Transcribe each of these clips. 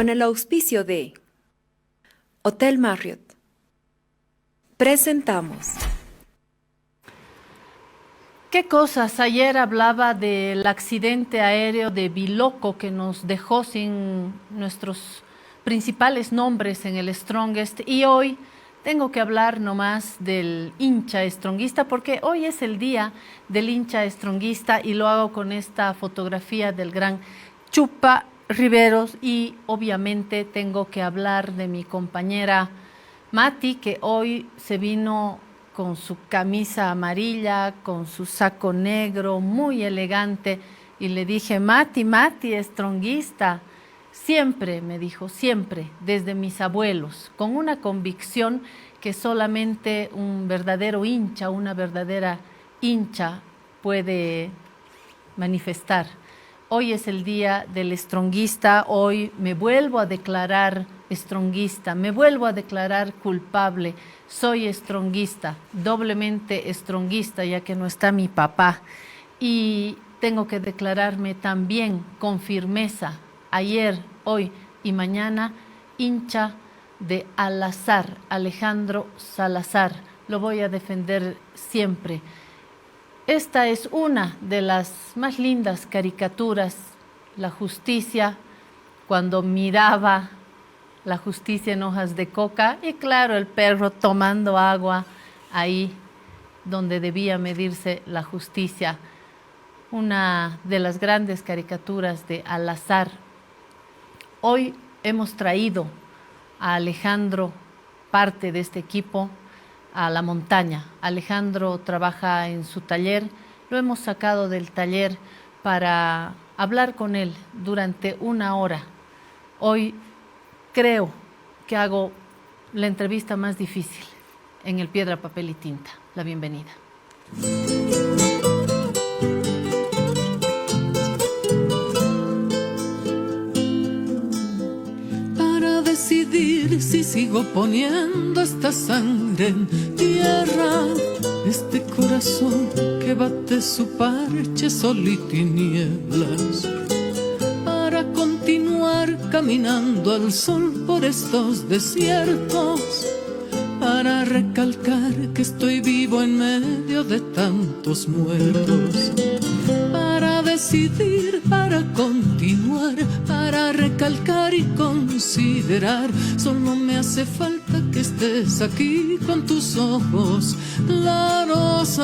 con el auspicio de Hotel Marriott. Presentamos. ¿Qué cosas? Ayer hablaba del accidente aéreo de Biloco que nos dejó sin nuestros principales nombres en el Strongest, y hoy tengo que hablar nomás del hincha stronguista porque hoy es el día del hincha stronguista y lo hago con esta fotografía del gran Chupa Riveros, y obviamente tengo que hablar de mi compañera Mati, que hoy se vino con su camisa amarilla, con su saco negro, muy elegante, y le dije: Mati, stronguista. Siempre, me dijo, siempre, desde mis abuelos, con una convicción que solamente un verdadero hincha, una verdadera hincha puede manifestar. Hoy es el día del stronguista, hoy me vuelvo a declarar stronguista, me vuelvo a declarar culpable, soy stronguista, doblemente stronguista, ya que no está mi papá, y tengo que declararme también con firmeza, ayer, hoy y mañana, hincha de Al-Azhar, Alejandro Salazar. Lo voy a defender siempre. Esta es una de las más lindas caricaturas, la justicia, cuando miraba la justicia en hojas de coca, y claro, el perro tomando agua ahí donde debía medirse la justicia. Una de las grandes caricaturas de Al-Azhar. Hoy hemos traído a Alejandro, parte de este equipo, a la montaña. Alejandro trabaja en su taller, lo hemos sacado del taller para hablar con él durante una hora. Hoy creo que hago la entrevista más difícil en el Piedra, Papel y Tinta. La bienvenida. Decidir si sigo poniendo esta sangre en tierra, este corazón que bate su parche sol y tinieblas, para continuar caminando al sol por estos desiertos, para recalcar que estoy vivo en medio de tantos muertos, para decidir, para continuar, para recalcar y considerar. Solo me hace falta que estés aquí con tus ojos claros.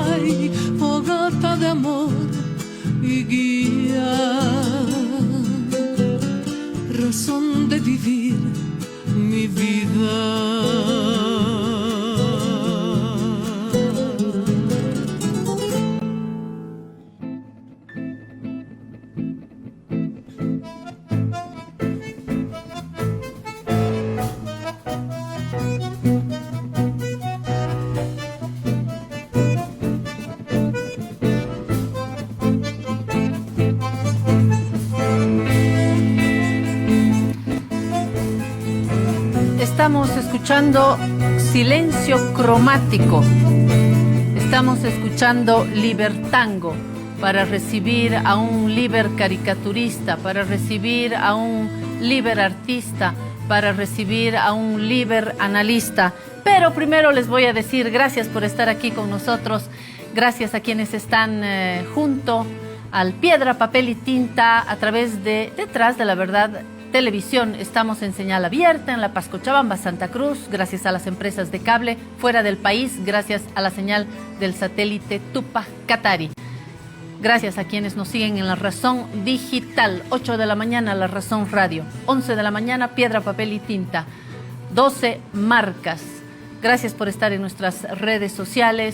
Ay, fogata de amor y guía, razón de vivir mi vida. Estamos escuchando Silencio Cromático, estamos escuchando Libertango, para recibir a un liber caricaturista, para recibir a un liber artista, para recibir a un liber analista. Pero primero les voy a decir gracias por estar aquí con nosotros, gracias a quienes están junto al Piedra, Papel y Tinta a través de Detrás de la Verdad Televisión. Estamos en señal abierta en La Paz, Cochabamba, Santa Cruz, gracias a las empresas de cable, fuera del país, gracias a la señal del satélite Tupac Katari. Gracias a quienes nos siguen en La Razón Digital, 8 de la mañana La Razón Radio, 11 de la mañana Piedra, Papel y Tinta, 12 marcas. Gracias por estar en nuestras redes sociales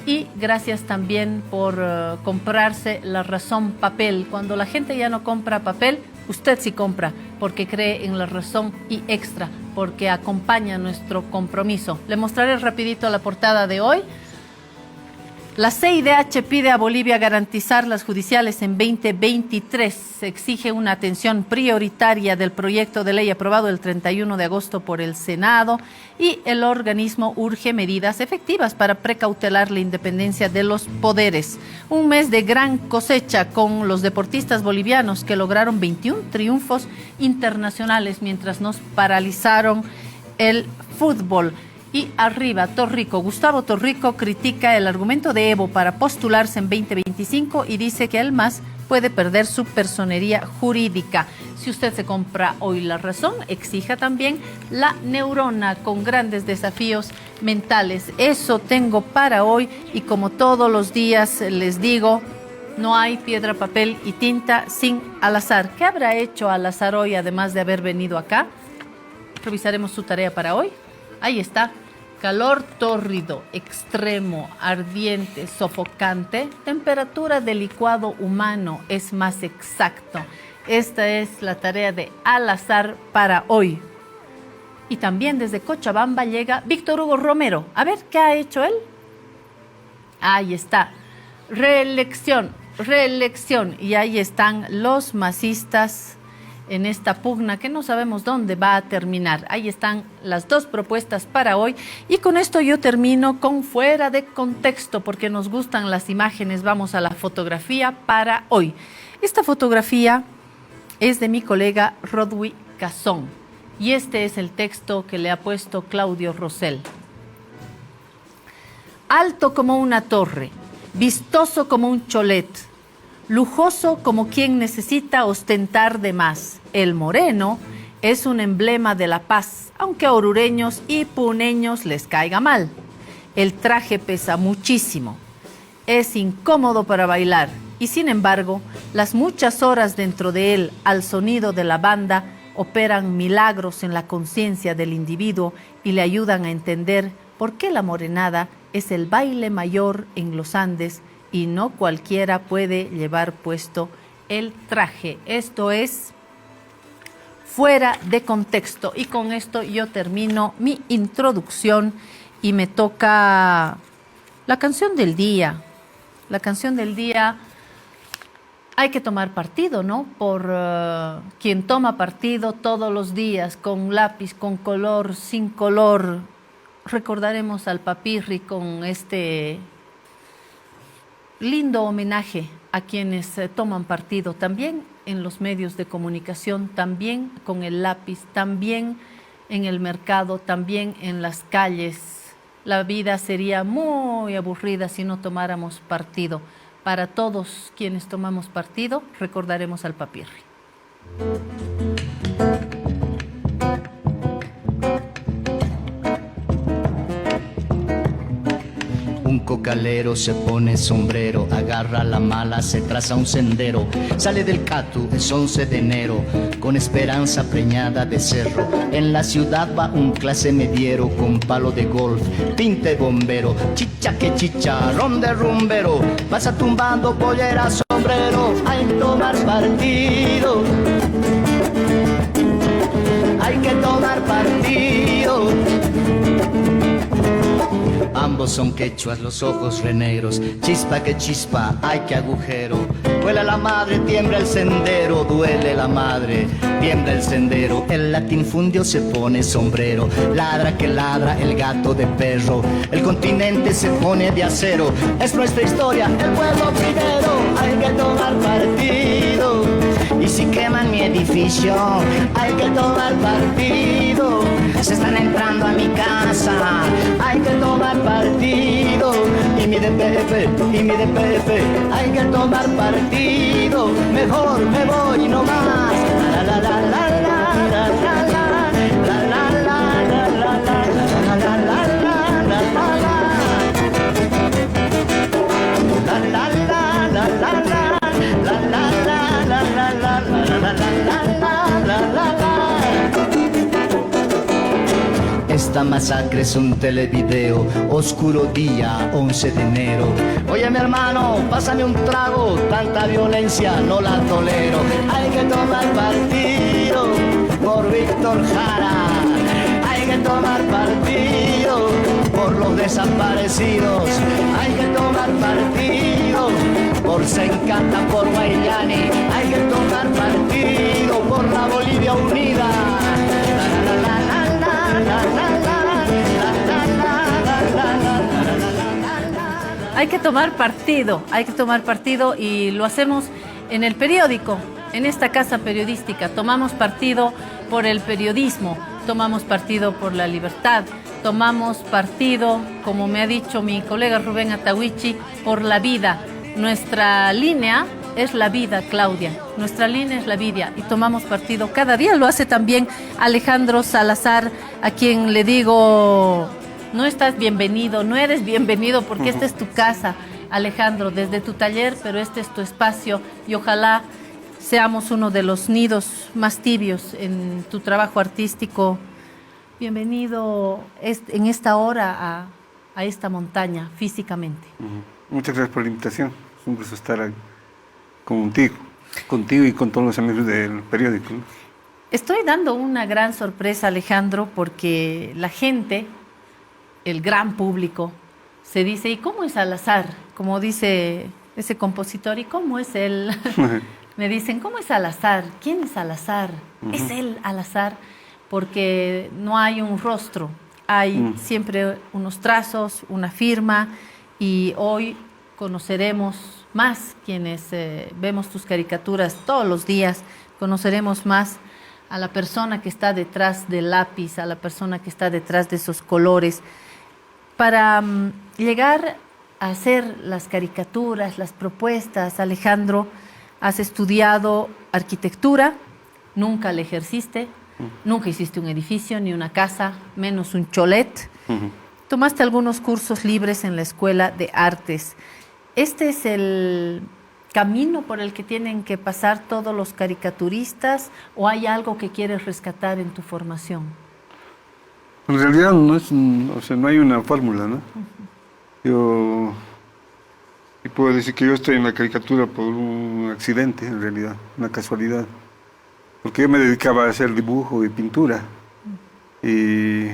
y gracias también por comprarse La Razón Papel. Cuando la gente ya no compra papel, usted sí compra, porque cree en La Razón y Extra, porque acompaña nuestro compromiso. Le mostraré rapidito la portada de hoy. La CIDH pide a Bolivia garantizar las judiciales en 2023. Se exige una atención prioritaria del proyecto de ley aprobado el 31 de agosto por el Senado y el organismo urge medidas efectivas para precautelar la independencia de los poderes. Un mes de gran cosecha con los deportistas bolivianos que lograron 21 triunfos internacionales mientras nos paralizaron el fútbol. Y arriba, Torrico. Gustavo Torrico critica el argumento de Evo para postularse en 2025 y dice que el MAS puede perder su personería jurídica. Si usted se compra hoy La Razón, exija también La Neurona con grandes desafíos mentales. Eso tengo para hoy y como todos los días les digo, no hay piedra, papel y tinta sin Al-Azhar. ¿Qué habrá hecho Al-Azhar hoy además de haber venido acá? Revisaremos su tarea para hoy. Ahí está. Calor tórrido, extremo, ardiente, sofocante. Temperatura del licuado humano es más exacto. Esta es la tarea de Al-Azhar para hoy. Y también desde Cochabamba llega Víctor Hugo Romero. A ver, ¿qué ha hecho él? Ahí está. Reelección. Y ahí están los masistas en esta pugna que no sabemos dónde va a terminar. Ahí están las dos propuestas para hoy y con esto yo termino con Fuera de Contexto porque nos gustan las imágenes. Vamos a la fotografía para hoy. Esta fotografía es de mi colega Rodwi Cazón y este es el texto que le ha puesto Claudio Rosell. Alto como una torre, vistoso como un cholet, lujoso como quien necesita ostentar de más. El moreno es un emblema de la paz, aunque a orureños y puneños les caiga mal. El traje pesa muchísimo, es incómodo para bailar y sin embargo, las muchas horas dentro de él al sonido de la banda operan milagros en la conciencia del individuo y le ayudan a entender por qué la morenada es el baile mayor en los Andes y no cualquiera puede llevar puesto el traje. Esto es Fuera de Contexto. Y con esto yo termino mi introducción y me toca la canción del día. La canción del día, hay que tomar partido, ¿no? Por quien toma partido todos los días, con lápiz, con color, sin color. Recordaremos al Papirri con este lindo homenaje a quienes toman partido también en los medios de comunicación, también con el lápiz, también en el mercado, también en las calles. La vida sería muy aburrida si no tomáramos partido. Para todos quienes tomamos partido, recordaremos al Papirri. Un cocalero se pone sombrero, agarra la mala, se traza un sendero, sale del Catu, es 11 de enero, con esperanza preñada de cerro. En la ciudad va un clase mediero con palo de golf, tinte bombero, chicha que chicharrón de rumbero, pasa tumbando pollera, sombrero, hay que tomar partido, hay que tomar partido. Ambos son quechuas, los ojos renegros, chispa que chispa, ay que agujero. Vuela la madre, tiembla el sendero, duele la madre, tiembla el sendero. El latinfundio se pone sombrero, ladra que ladra el gato de perro. El continente se pone de acero, es nuestra historia, el pueblo primero. Hay que tomar partido, y si queman mi edificio, hay que tomar partido. Se están entrando a mi casa, hay que tomar partido. Y mi DPF, hay que tomar partido. Mejor me voy no más. La la la la la la la la la la la la la la Esta masacre es un televideo, oscuro día, 11 de enero. Oye mi hermano, pásame un trago, tanta violencia no la tolero. Hay que tomar partido por Víctor Jara, hay que tomar partido por por los desaparecidos. Hay que tomar partido por Sencata, por Guayani. Hay que tomar partido por la Bolivia unida. Hay que tomar partido y lo hacemos en el periódico, en esta casa periodística. Tomamos partido por el periodismo, tomamos partido por la libertad, tomamos partido, como me ha dicho mi colega Rubén Atahuichi, por la vida. Nuestra línea es la vida, Claudia. Nuestra línea es la vida y tomamos partido. Cada día lo hace también Alejandro Salazar, a quien le digo, no estás bienvenido, no eres bienvenido porque esta es tu casa, Alejandro, desde tu taller, pero este es tu espacio y ojalá seamos uno de los nidos más tibios en tu trabajo artístico. Bienvenido en esta hora a esta montaña físicamente. Muchas gracias por la invitación. Es un gusto estar contigo y con todos los amigos del periódico, ¿no? Estoy dando una gran sorpresa, Alejandro, porque la gente, el gran público, se dice, ¿y cómo es Salazar? Como dice ese compositor, ¿y cómo es él? Me dicen, ¿cómo es Salazar? ¿Quién es Salazar? ¿Es él Salazar? Porque no hay un rostro, hay siempre unos trazos, una firma, y hoy conoceremos más quienes vemos tus caricaturas todos los días, conoceremos más a la persona que está detrás del lápiz, a la persona que está detrás de esos colores. Para llegar a hacer las caricaturas, las propuestas, Alejandro, has estudiado arquitectura, nunca la ejerciste, nunca hiciste un edificio ni una casa, menos un cholet. Tomaste algunos cursos libres en la Escuela de Artes. ¿Este es el camino por el que tienen que pasar todos los caricaturistas o hay algo que quieres rescatar en tu formación? En realidad no hay una fórmula, ¿no? Yo puedo decir que yo estoy en la caricatura por un accidente, en realidad, una casualidad. Porque yo me dedicaba a hacer dibujo y pintura. Y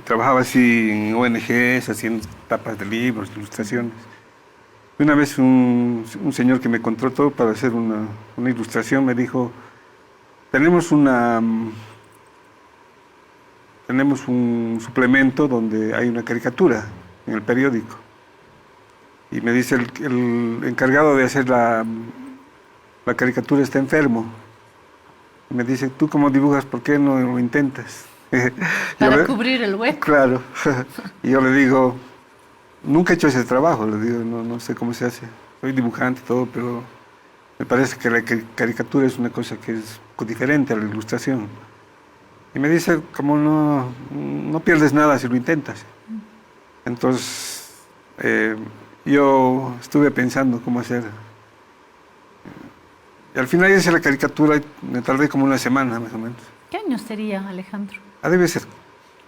trabajaba así en ONGs, haciendo tapas de libros, ilustraciones. Una vez un señor que me contrató para hacer una ilustración me dijo, tenemos un suplemento donde hay una caricatura en el periódico. Y me dice, el encargado de hacer la caricatura está enfermo. Y me dice, tú como dibujas, ¿por qué no lo intentas? Para cubrir el hueco. Claro. Y yo le digo, nunca he hecho ese trabajo, le digo, no sé cómo se hace. Soy dibujante y todo, pero me parece que la caricatura es una cosa que es diferente a la ilustración. Y me dice, como no pierdes nada si lo intentas. Entonces, yo estuve pensando cómo hacer. Y al final hice la caricatura y me tardé como una semana, más o menos. ¿Qué año sería, Alejandro? Debe ser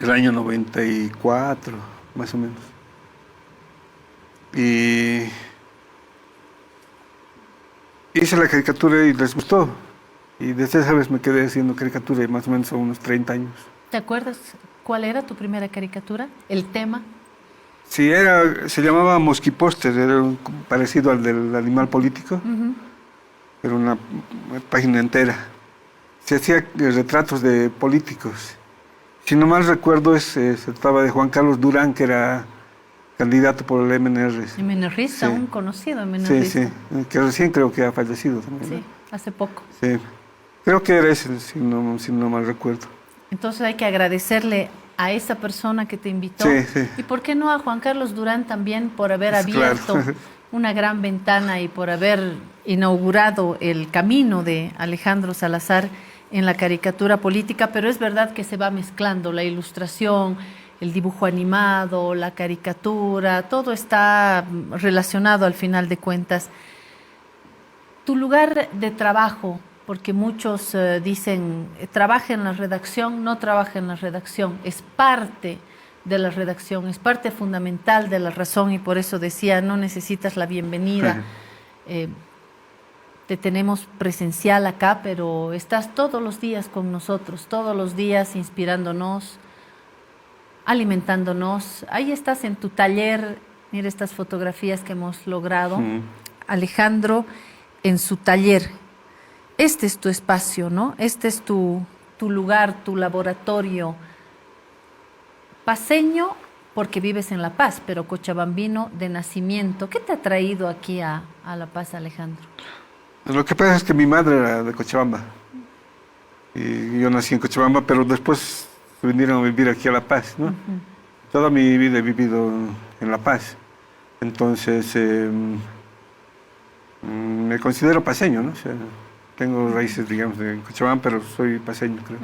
el año 94, más o menos. Y hice la caricatura y les gustó. Y desde esa vez me quedé haciendo caricatura más o menos a unos 30 años. ¿Te acuerdas cuál era tu primera caricatura? ¿El tema? Sí, se llamaba Mosquipóster, era parecido al del Animal Político. Era una página entera. Se hacía retratos de políticos. Si no mal recuerdo, se trataba de Juan Carlos Durán, que era candidato por el MNR. MNRista, sí. Un conocido Sí, MNRista. sí, que recién creo que ha fallecido también. Sí, ¿no? hace poco. Sí, creo que era ese, si no mal recuerdo. Entonces hay que agradecerle a esa persona que te invitó. Sí, sí. Y por qué no a Juan Carlos Durán también por haber abierto Claro. una gran ventana y por haber inaugurado el camino de Alejandro Salazar en la caricatura política, pero es verdad que se va mezclando la ilustración, el dibujo animado, la caricatura, todo está relacionado al final de cuentas. Tu lugar de trabajo, porque muchos dicen, trabaja en la redacción, no trabaja en la redacción, es parte de la redacción, es parte fundamental de la razón y por eso decía, no necesitas la bienvenida. Te tenemos presencial acá, pero estás todos los días con nosotros, todos los días inspirándonos, alimentándonos. Ahí estás en tu taller, mira estas fotografías que hemos logrado. Alejandro en su taller. Este es tu espacio, ¿no? Este es tu lugar, tu laboratorio. Paseño porque vives en La Paz, pero cochabambino de nacimiento. ¿Qué te ha traído aquí a La Paz, Alejandro? Lo que pasa es que mi madre era de Cochabamba. Y yo nací en Cochabamba, pero después vinieron a vivir aquí a La Paz, ¿no? Toda mi vida he vivido en La Paz. Entonces, me considero paseño, ¿no? O sea, tengo raíces, digamos, de Cochabamba, pero soy paseño, creo.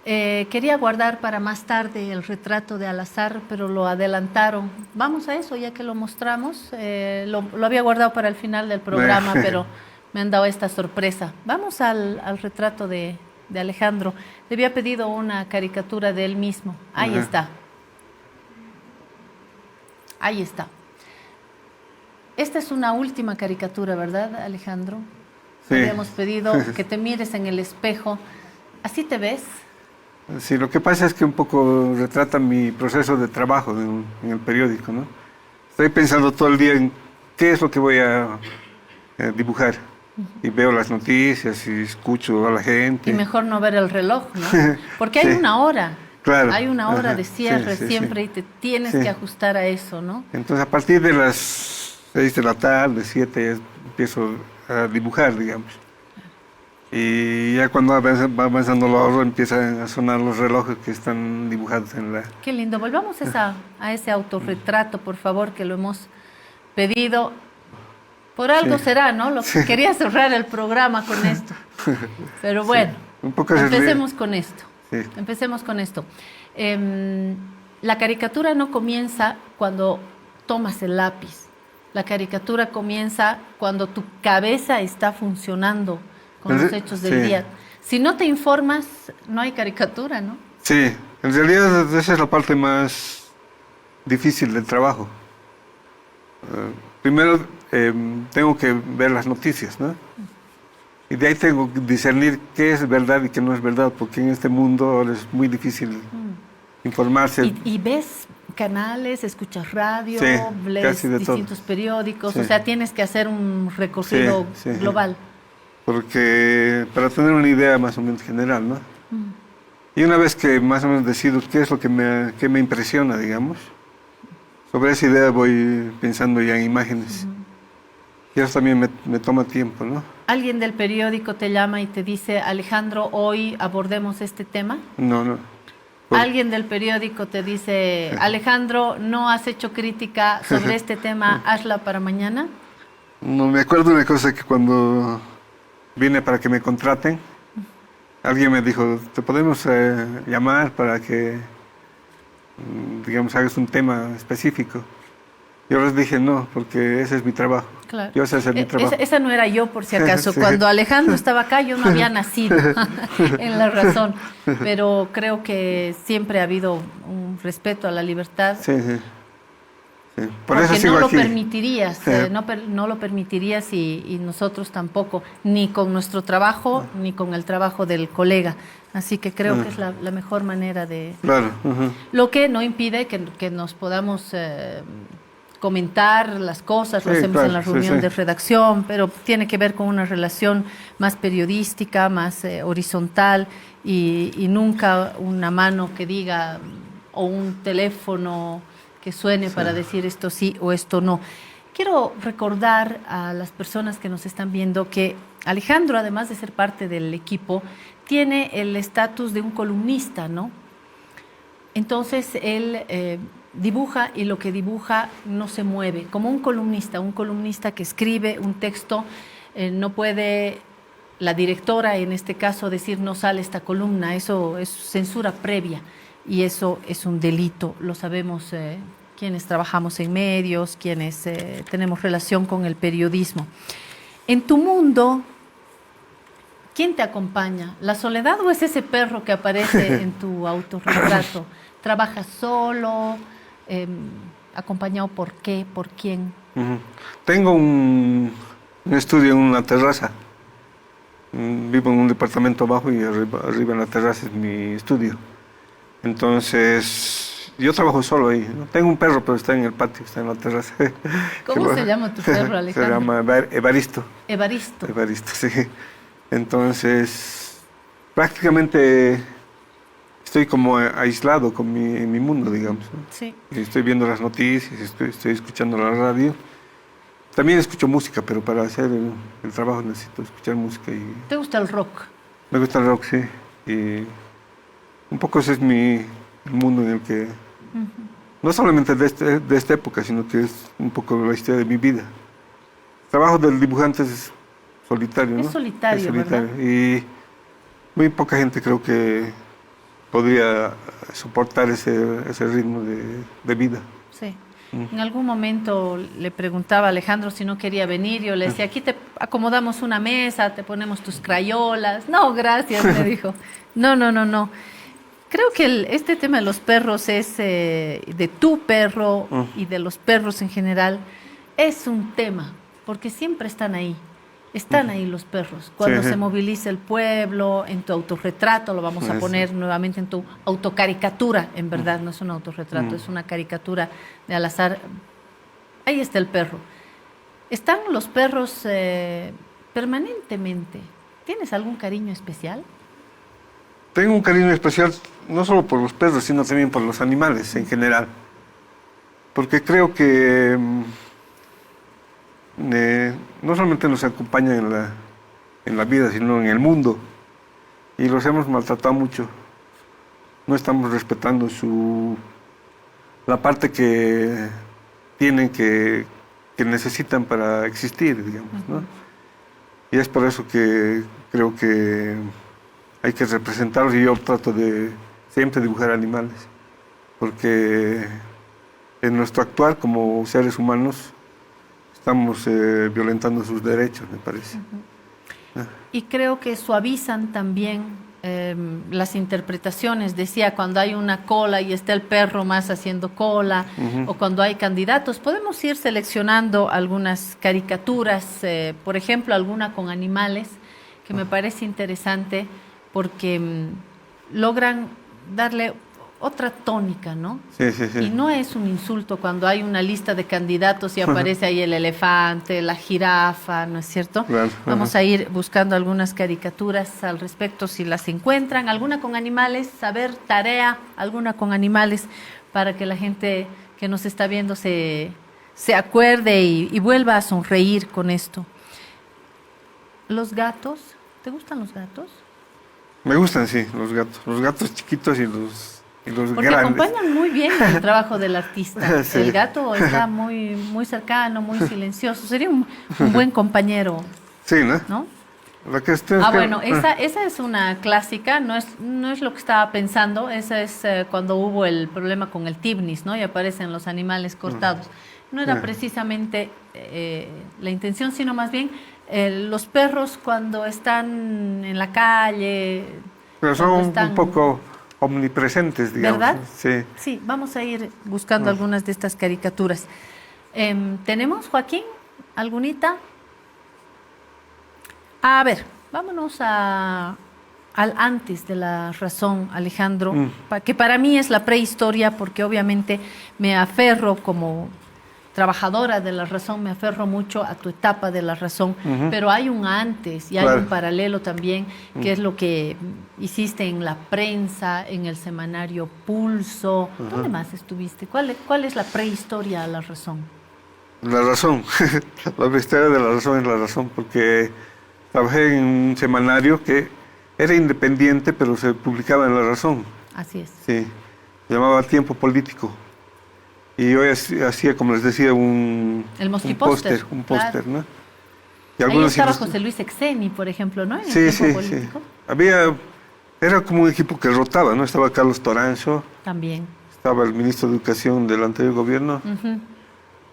Quería guardar para más tarde el retrato de Al-Azhar, pero lo adelantaron. Vamos a eso, ya que lo mostramos. Lo había guardado para el final del programa, pero me han dado esta sorpresa. Vamos al retrato de Alejandro. Le había pedido una caricatura de él mismo. Ahí está. Ahí está. Esta es una última caricatura, ¿verdad, Alejandro? Sí. Habíamos pedido que te mires en el espejo. ¿Así te ves? Sí, lo que pasa es que un poco retrata mi proceso de trabajo en el periódico, ¿no? Estoy pensando todo el día en qué es lo que voy a dibujar. Y veo las noticias y escucho a la gente. Y mejor no ver el reloj, ¿no? Porque hay una hora. Claro. Hay una hora de cierre siempre sí. y te tienes que ajustar a eso, ¿no? Entonces, a partir de las 6 de la tarde, 7, ya empiezo a dibujar, digamos. Y ya cuando va avanzando la hora, empiezan a sonar los relojes que están dibujados en la... Qué lindo. Volvamos a ese autorretrato, por favor, que lo hemos pedido. Por algo será, ¿no? Lo que quería cerrar el programa con esto. Pero bueno, un poco empecemos con esto. Sí. Empecemos con esto. La caricatura no comienza cuando tomas el lápiz. La caricatura comienza cuando tu cabeza está funcionando con los hechos del día. Si no te informas, no hay caricatura, ¿no? Sí, en realidad esa es la parte más difícil del trabajo. Primero tengo que ver las noticias, ¿no? Y de ahí tengo que discernir qué es verdad y qué no es verdad, porque en este mundo ahora es muy difícil informarse. ¿Y ves canales, escuchas radio, Sí, lees casi de distintos todo. periódicos? Sí. O sea, tienes que hacer un recorrido Sí, sí. global. Porque para tener una idea más o menos general, ¿no? Y una vez que más o menos decido qué es lo que me impresiona, digamos, sobre esa idea voy pensando ya en imágenes. Y eso también me toma tiempo, ¿no? ¿Alguien del periódico te llama y te dice, Alejandro, hoy abordemos este tema? No. ¿Alguien del periódico te dice, Alejandro, no has hecho crítica sobre este tema, hazla para mañana? No, me acuerdo una cosa que cuando vine para que me contraten, alguien me dijo, te podemos llamar para que, digamos, hagas un tema específico. Yo les dije no, porque ese es mi trabajo. Claro. Yo sé hacer mi trabajo. Esa no era yo, por si acaso. Sí. Cuando Alejandro estaba acá, yo no había nacido en la razón. Pero creo que siempre ha habido un respeto a la libertad. Sí. Por Porque eso sigo no lo aquí. permitirías, no lo permitirías y nosotros tampoco, ni con nuestro trabajo, ni con el trabajo del colega. Así que creo que es la mejor manera de... Claro. Lo que no impide que nos podamos comentar las cosas, lo Sí, hacemos claro, en la sí, reunión sí. de redacción, pero tiene que ver con una relación más periodística, más horizontal y nunca una mano que diga o un teléfono que suene para decir esto sí o esto no. Quiero recordar a las personas que nos están viendo que Alejandro, además de ser parte del equipo, tiene el estatus de un columnista, ¿no? Entonces él dibuja y lo que dibuja no se mueve. Como un columnista que escribe un texto, no puede la directora, en este caso, decir no sale esta columna. Eso es censura previa y eso es un delito. Lo sabemos quienes trabajamos en medios, quienes tenemos relación con el periodismo. En tu mundo, ¿quién te acompaña? ¿La soledad o es ese perro que aparece en tu autorretrato? ¿Trabajas solo? ¿Acompañado por qué? ¿Por quién? Tengo un estudio en una terraza. Vivo en un departamento abajo y arriba en la terraza es mi estudio. Entonces, yo trabajo solo ahí, ¿no? Tengo un perro, pero está en el patio, está en la terraza. ¿Cómo se llama tu perro, Alejandro? Se llama Evaristo. Evaristo. Evaristo, sí. Entonces, prácticamente estoy como aislado en mi mundo, digamos, ¿no? Sí. Estoy viendo las noticias, estoy escuchando la radio. También escucho música, pero para hacer el trabajo necesito escuchar música. Y ¿Te gusta el rock? me gusta el rock, sí. Y un poco ese es el mundo en el que, no solamente de esta época, sino que es un poco la historia de mi vida. El trabajo del dibujante es solitario, ¿no? Es solitario, ¿verdad? Y muy poca gente creo que podría soportar ese ritmo de vida. Sí. En algún momento le preguntaba a Alejandro si no quería venir. Yo le decía, aquí te acomodamos una mesa, te ponemos tus crayolas. No, gracias, me dijo. No. Creo que este tema de los perros es, de tu perro y de los perros en general, es un tema, porque siempre están ahí. Están ahí los perros. Cuando Sí. se moviliza el pueblo, en tu autorretrato, lo vamos a Eso. poner nuevamente en tu autocaricatura, en verdad, no es un autorretrato, es una caricatura de Al-Azhar. Ahí está el perro. Están los perros permanentemente. ¿Tienes algún cariño especial? Tengo un cariño especial no solo por los perros, sino también por los animales en general. Porque creo que no solamente nos acompañan en la vida, sino en el mundo. Y los hemos maltratado mucho. No estamos respetando la parte que tienen, que necesitan para existir, digamos, ¿no? Y es por eso que creo que hay que representarlos, y yo trato de siempre dibujar animales, porque en nuestro actuar como seres humanos estamos violentando sus derechos, me parece. Y creo que suavizan también las interpretaciones. Decía, cuando hay una cola y está el perro más haciendo cola, o cuando hay candidatos, podemos ir seleccionando algunas caricaturas, por ejemplo, alguna con animales, que me parece interesante porque logran darle otra tónica, ¿no? Sí. Y no es un insulto cuando hay una lista de candidatos y aparece ahí el elefante, la jirafa, ¿no es cierto? Claro. Vamos a ir buscando algunas caricaturas al respecto si las encuentran. Alguna con animales, saber, tarea, alguna con animales, para que la gente que nos está viendo se acuerde y vuelva a sonreír con esto. Los gatos, ¿te gustan los gatos? Me gustan, sí, los gatos chiquitos y los Porque grandes. acompañan muy bien el trabajo del artista. Sí. El gato está muy cercano, muy silencioso. Sería un buen compañero, Sí, ¿no? ¿no? La cuestión es que- Bueno, esa es una clásica, no es lo que estaba pensando. Esa es cuando hubo el problema con el Tibnis, ¿no? Y aparecen los animales cortados. No era precisamente la intención, sino más bien los perros cuando están en la calle. Pero cuando son están- un poco omnipresentes, digamos. ¿Verdad? ¿no? Sí. Sí, vamos a ir buscando algunas de estas caricaturas. ¿Tenemos, Joaquín, algunita? A ver, vámonos al antes de la razón, Alejandro, que para mí es la prehistoria, porque obviamente me aferro como trabajadora de la razón, me aferro mucho a tu etapa de la razón, pero hay un antes y hay Claro. un paralelo también, que es lo que hiciste en la prensa, en el semanario Pulso. ¿Dónde más estuviste? ¿Cuál es la prehistoria a la razón? La razón. La historia de la razón es la razón, porque trabajé en un semanario que era independiente, pero se publicaba en La Razón. Así es. Sí. Se llamaba Tiempo Político. Y yo hacía, como les decía, El un mostipóster, póster, claro. ¿no? Y Ahí algunos estaba ilust- José Luis Exeni, por ejemplo, ¿no? En el Sí, tiempo sí, sí. político. Era como un equipo que rotaba, ¿no? Estaba Carlos Toranzo, También. estaba el ministro de Educación del anterior gobierno, Ujú.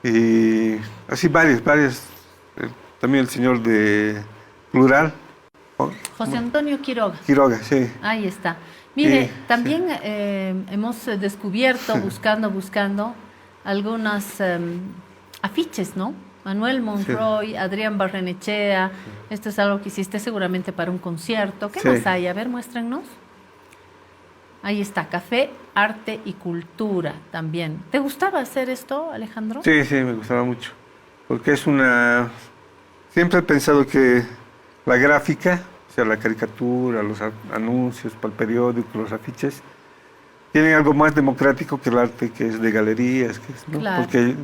y así varios. También el señor de Plural, José Antonio Quiroga. Quiroga, sí. Ahí está. Mire, Sí, también hemos descubierto, buscando, algunos afiches, ¿no? Manuel Monroy, Adrián Barrenechea. Esto es algo que hiciste seguramente para un concierto. ¿Qué Sí. más hay? A ver, muéstrennos. Ahí está, café, arte y cultura también. ¿Te gustaba hacer esto, Alejandro? Sí, sí, me gustaba mucho. Porque es una... Siempre he pensado que la gráfica, o sea, la caricatura, los anuncios para el periódico, los afiches, tienen algo más democrático que el arte que es de galerías, que es, ¿no? Claro. Porque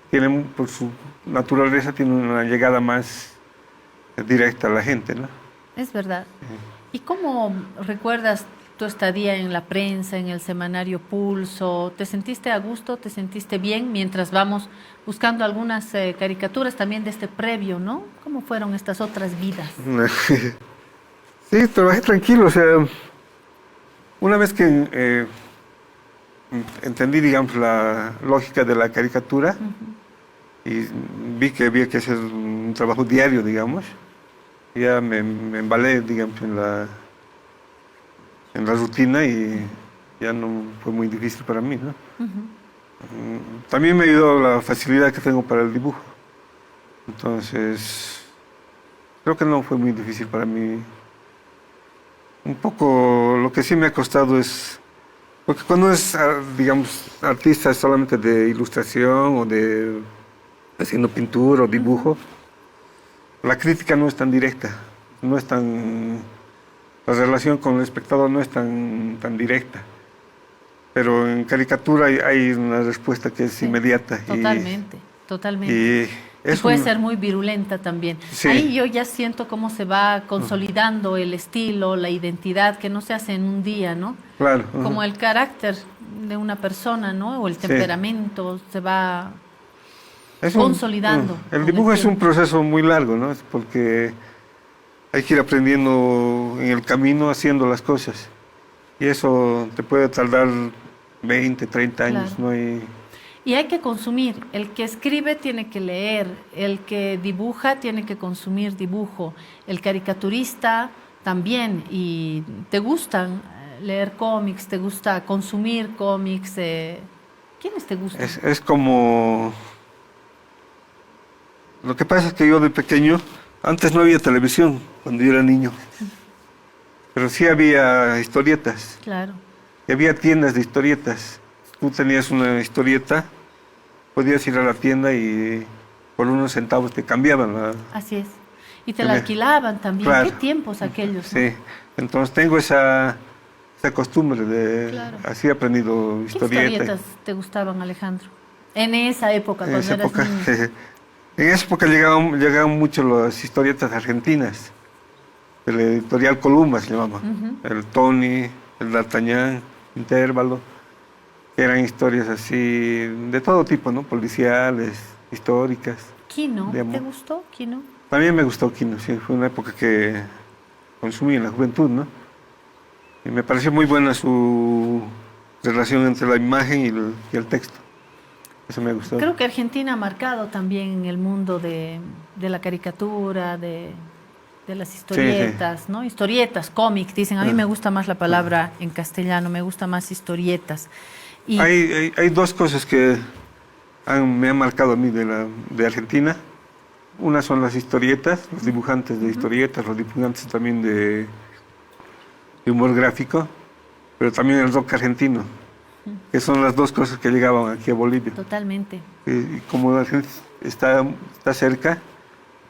tienen, por su naturaleza, tienen una llegada más directa a la gente, ¿no? Es verdad. ¿Y cómo recuerdas tu estadía en la prensa, en el semanario Pulso? ¿Te sentiste a gusto? ¿Te sentiste bien mientras vamos buscando algunas caricaturas también de este previo, ¿no? ¿Cómo fueron estas otras vidas? Sí, trabajé tranquilo, o sea, una vez que entendí, digamos, la lógica de la caricatura y vi que había que hacer un trabajo diario, digamos, ya me embalé, digamos, en la rutina y ya no fue muy difícil para mí, ¿no? También me ayudó la facilidad que tengo para el dibujo. Entonces, creo que no fue muy difícil para mí. Un poco lo que sí me ha costado es, porque cuando es, digamos, artista solamente de ilustración o de haciendo pintura o dibujo, la crítica no es tan directa, no es tan, la relación con el espectador no es tan directa. Pero en caricatura hay una respuesta que es Sí, inmediata. Totalmente, totalmente. Y Y es puede un- ser muy virulenta también. Sí. Ahí yo ya siento cómo se va consolidando el estilo, la identidad, que no se hace en un día, ¿no? Claro. Como el carácter de una persona, ¿no? O el Sí. temperamento se va Es consolidando el con dibujo el es un tiempo. proceso muy largo, ¿no? Es porque hay que ir aprendiendo en el camino, haciendo las cosas. Y eso te puede tardar 20, 30 años, Claro. ¿no? Y Y hay que consumir. El que escribe tiene que leer, el que dibuja tiene que consumir dibujo, el caricaturista también. ¿Y te gustan leer cómics? ¿Te gusta consumir cómics? ¿Quiénes te gustan? es como... Lo que pasa es que yo de pequeño, antes no había televisión, cuando yo era niño, pero sí había historietas, Claro, y había tiendas de historietas. Tú tenías una historieta, podías ir a la tienda y por unos centavos te cambiaban así es. Y te la También. alquilaban también. Claro. ¿Qué tiempos aquellos? ¿no? Sí, entonces tengo esa costumbre de... Claro. Así he aprendido ¿Qué historietas. historietas te gustaban, Alejandro? En esa época, En cuando esa eras época, niño. en esa época llegaban mucho las historietas argentinas, de la editorial Columba se llamaba, el Tony, el D'Artagnan, Intervalo, que eran historias así de todo tipo, ¿no? Policiales, históricas. Kino, de amor. ¿te gustó Kino? También me gustó Quino, sí, fue una época que consumí en la juventud, ¿no? Y me pareció muy buena su relación entre la imagen y el texto. Eso me gustó. Creo que Argentina ha marcado también el mundo de la caricatura, de las historietas, ¿no? Historietas, cómics, dicen. A mí me gusta más la palabra en castellano, me gusta más historietas. Y Hay dos cosas que me han marcado a mí de Argentina. Una son las historietas, los dibujantes de historietas, los dibujantes también de humor gráfico, pero también el rock argentino, que son las dos cosas que llegaban aquí a Bolivia. totalmente. Y como la gente está cerca,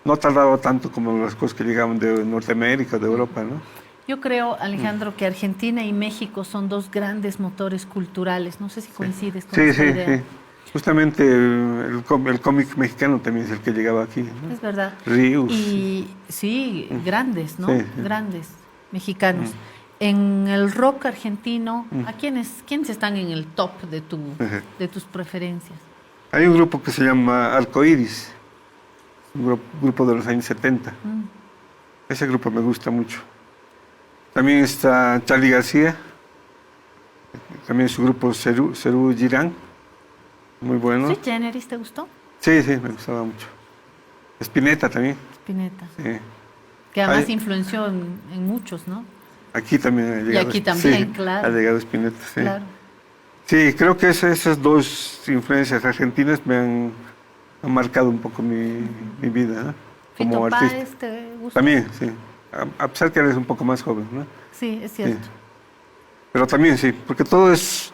no tardaba tanto como las cosas que llegaban de Norteamérica, de Europa, ¿no? Yo creo, Alejandro, que Argentina y México son dos grandes motores culturales. No sé si coincides con Sí, esta sí, idea. sí. Justamente el cómic mexicano también es el que llegaba aquí, ¿no? Es verdad. Ríos. Y sí, grandes, ¿no? Sí, sí. Grandes mexicanos. En el rock argentino, ¿a quiénes están en el top de de tus preferencias? Hay un grupo que se llama Arcoiris, un grupo de los años 70. Ese grupo me gusta mucho. También está Charly García, también su grupo Cerú Girán, muy bueno. ¿Sui Generis te gustó? Sí, sí, me gustaba mucho. Spinetta también, Spinetta. sí. Que además Ay. influenció en muchos, ¿no? Aquí también ha llegado. aquí también, sí, claro. Ha llegado Spinetta, sí. Claro. Sí, creo que esas dos influencias argentinas han marcado un poco mi vida, ¿no? Fito Como artista. Páez, ¿te gusta? También, sí. A pesar que eres un poco más joven, ¿no? Sí, es cierto. Pero también sí, porque todo es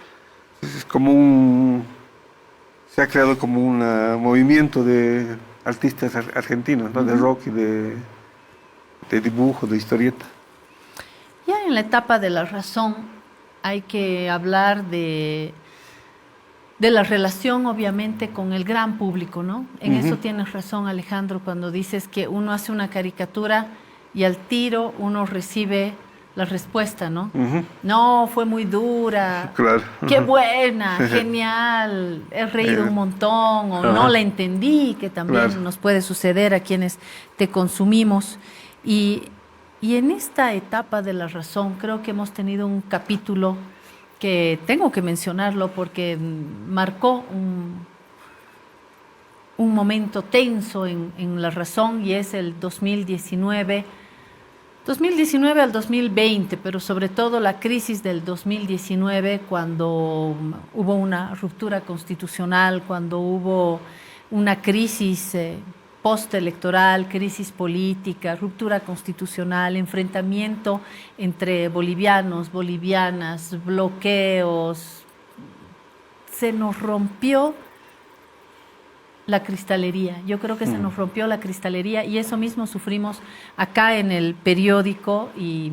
como un... Se ha creado como un movimiento de artistas argentinos, ¿no? De rock y de dibujo, de historieta. Ya en la etapa de la razón hay que hablar de la relación, obviamente, con el gran público, ¿no? En eso tienes razón, Alejandro, cuando dices que uno hace una caricatura y al tiro uno recibe la respuesta, ¿no? No, fue muy dura. Claro. Qué buena, genial, he reído un montón, o no la entendí, que también Claro. nos puede suceder a quienes te consumimos. Y en esta etapa de la razón, creo que hemos tenido un capítulo que tengo que mencionarlo porque marcó un momento tenso en la razón, y es el 2019 al 2020, pero sobre todo la crisis del 2019, cuando hubo una ruptura constitucional, cuando hubo una crisis postelectoral, crisis política, ruptura constitucional, enfrentamiento entre bolivianos, bolivianas, bloqueos. Se nos rompió la cristalería. Yo creo que se nos rompió la cristalería, y eso mismo sufrimos acá en el periódico, y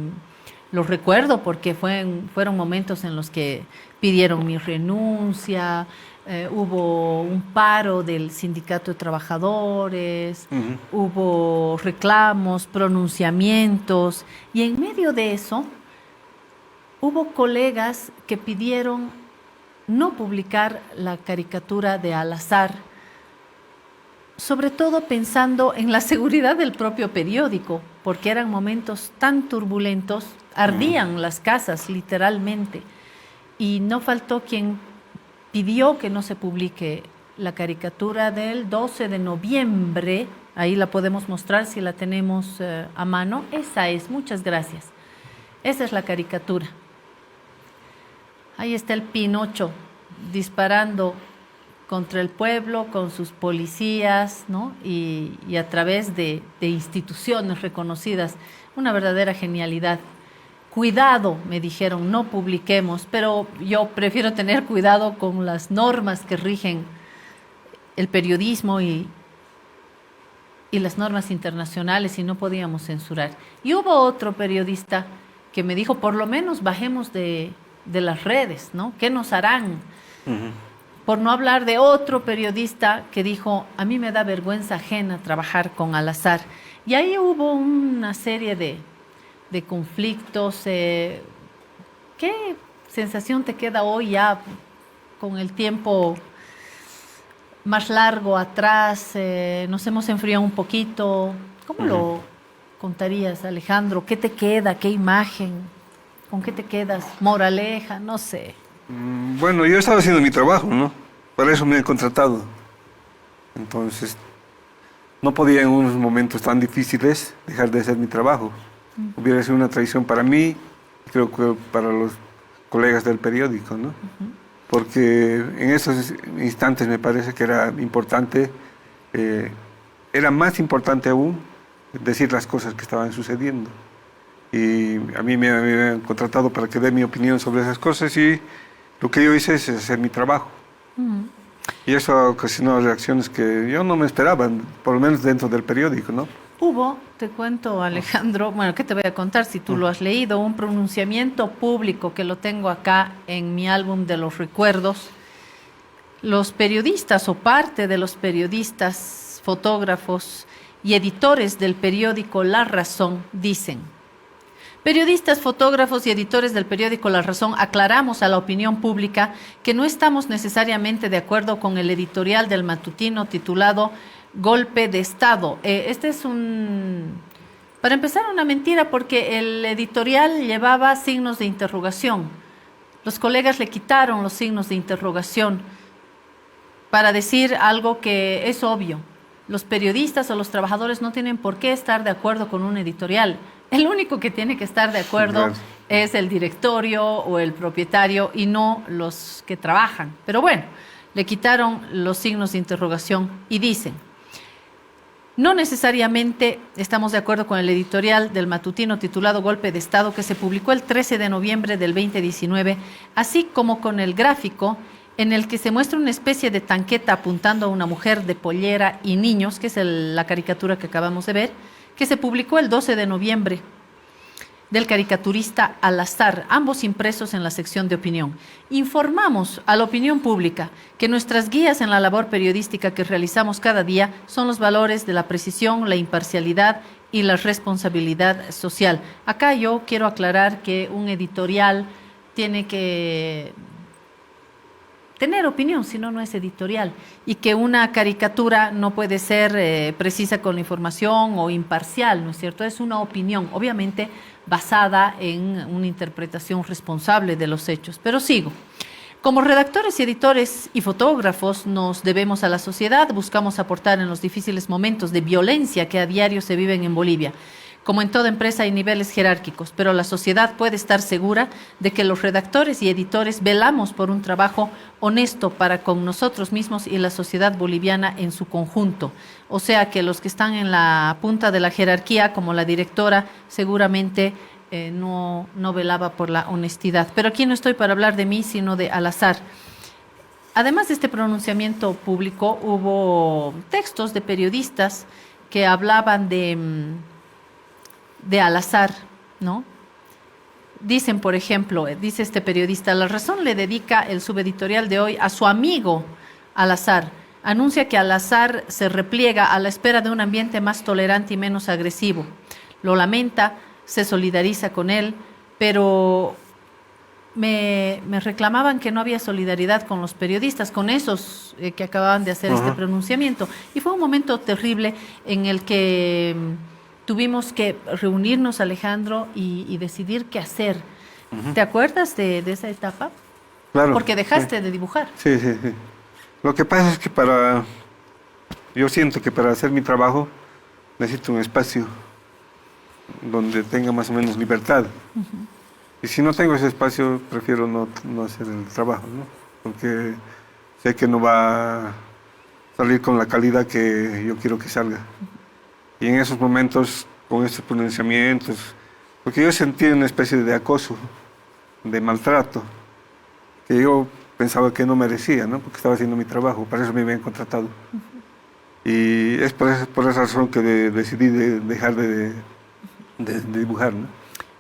lo recuerdo porque fueron momentos en los que pidieron mi renuncia, hubo un paro del sindicato de trabajadores, hubo reclamos, pronunciamientos, y en medio de eso hubo colegas que pidieron no publicar la caricatura de Al-Azhar, sobre todo pensando en la seguridad del propio periódico, porque eran momentos tan turbulentos, ardían las casas literalmente, y no faltó quien pidió que no se publique la caricatura del 12 de noviembre, ahí la podemos mostrar si la tenemos a mano. Esa es, muchas gracias. Esa es la caricatura. Ahí está el Pinocho disparando contra el pueblo, con sus policías, ¿no? Y a través de instituciones reconocidas. Una verdadera genialidad. Cuidado, me dijeron, no publiquemos, pero yo prefiero tener cuidado con las normas que rigen el periodismo y las normas internacionales, y no podíamos censurar. Y hubo otro periodista que me dijo, por lo menos bajemos de las redes, ¿no? ¿Qué nos harán? Por no hablar de otro periodista que dijo, a mí me da vergüenza ajena trabajar con Al-Azhar. Y ahí hubo una serie de conflictos. ¿Qué sensación te queda hoy ya con el tiempo más largo atrás? Nos hemos enfriado un poquito. ¿Cómo lo contarías, Alejandro? ¿Qué te queda? ¿Qué imagen? ¿Con qué te quedas? Moraleja, no sé. Bueno, yo estaba haciendo mi trabajo, ¿no? Para eso me han contratado. Entonces, no podía en unos momentos tan difíciles dejar de hacer mi trabajo. Hubiera sido una traición para mí, creo que para los colegas del periódico, ¿no? Porque en esos instantes me parece que era importante, era más importante aún decir las cosas que estaban sucediendo. Y a mí me habían contratado para que dé mi opinión sobre esas cosas, y lo que yo hice es hacer mi trabajo. Y eso ocasionó reacciones que yo no me esperaba, por lo menos dentro del periódico, ¿no? Hubo, te cuento, Alejandro, bueno, ¿qué te voy a contar si tú lo has leído? Un pronunciamiento público que lo tengo acá en mi álbum de los recuerdos. Los periodistas, o parte de los periodistas, fotógrafos y editores del periódico La Razón dicen: periodistas, fotógrafos y editores del periódico La Razón aclaramos a la opinión pública que no estamos necesariamente de acuerdo con el editorial del matutino titulado Golpe de Estado. Este es para empezar, una mentira, porque el editorial llevaba signos de interrogación. Los colegas le quitaron los signos de interrogación para decir algo que es obvio. Los periodistas o los trabajadores no tienen por qué estar de acuerdo con un editorial. El único que tiene que estar de acuerdo Claro. es el directorio o el propietario, y no los que trabajan. Pero bueno, le quitaron los signos de interrogación y dicen: No necesariamente estamos de acuerdo con el editorial del matutino titulado Golpe de Estado, que se publicó el 13 de noviembre del 2019, así como con el gráfico en el que se muestra una especie de tanqueta apuntando a una mujer de pollera y niños, que es la caricatura que acabamos de ver, que se publicó el 12 de noviembre del caricaturista Al-Azhar, ambos impresos en la sección de opinión. Informamos a la opinión pública que nuestras guías en la labor periodística que realizamos cada día son los valores de la precisión, la imparcialidad y la responsabilidad social. Acá yo quiero aclarar que un editorial tiene que tener opinión, si no, no es editorial, y que una caricatura no puede ser precisa con la información o imparcial, ¿no es cierto? Es una opinión, obviamente basada en una interpretación responsable de los hechos. Pero sigo. Como redactores y editores y fotógrafos nos debemos a la sociedad, buscamos aportar en los difíciles momentos de violencia que a diario se viven en Bolivia. Como en toda empresa hay niveles jerárquicos, pero la sociedad puede estar segura de que los redactores y editores velamos por un trabajo honesto para con nosotros mismos y la sociedad boliviana en su conjunto. O sea que los que están en la punta de la jerarquía, como la directora, seguramente no velaba por la honestidad. Pero aquí no estoy para hablar de mí, sino de Al-Azhar. Además de este pronunciamiento público, hubo textos de periodistas que hablaban de Al-Azhar, ¿no? Dicen, por ejemplo, dice este periodista, La Razón le dedica el subeditorial de hoy a su amigo Al-Azhar. Anuncia que Al-Azhar se repliega a la espera de un ambiente más tolerante y menos agresivo. Lo lamenta, se solidariza con él, pero me reclamaban que no había solidaridad con los periodistas, con esos que acababan de hacer este pronunciamiento. Y fue un momento terrible en el que tuvimos que reunirnos, Alejandro, y decidir qué hacer. ¿Te acuerdas de esa etapa? Claro. Porque dejaste de dibujar. Sí. Lo que pasa es que yo siento que para hacer mi trabajo necesito un espacio donde tenga más o menos libertad. Y si no tengo ese espacio, prefiero no hacer el trabajo, ¿no? Porque sé que no va a salir con la calidad que yo quiero que salga. Y en esos momentos, con estos pronunciamientos, porque yo sentí una especie de acoso, de maltrato, que yo pensaba que no merecía, ¿no? Porque estaba haciendo mi trabajo, para eso me habían contratado. Y es por esa razón que decidí dejar de dibujar, ¿no?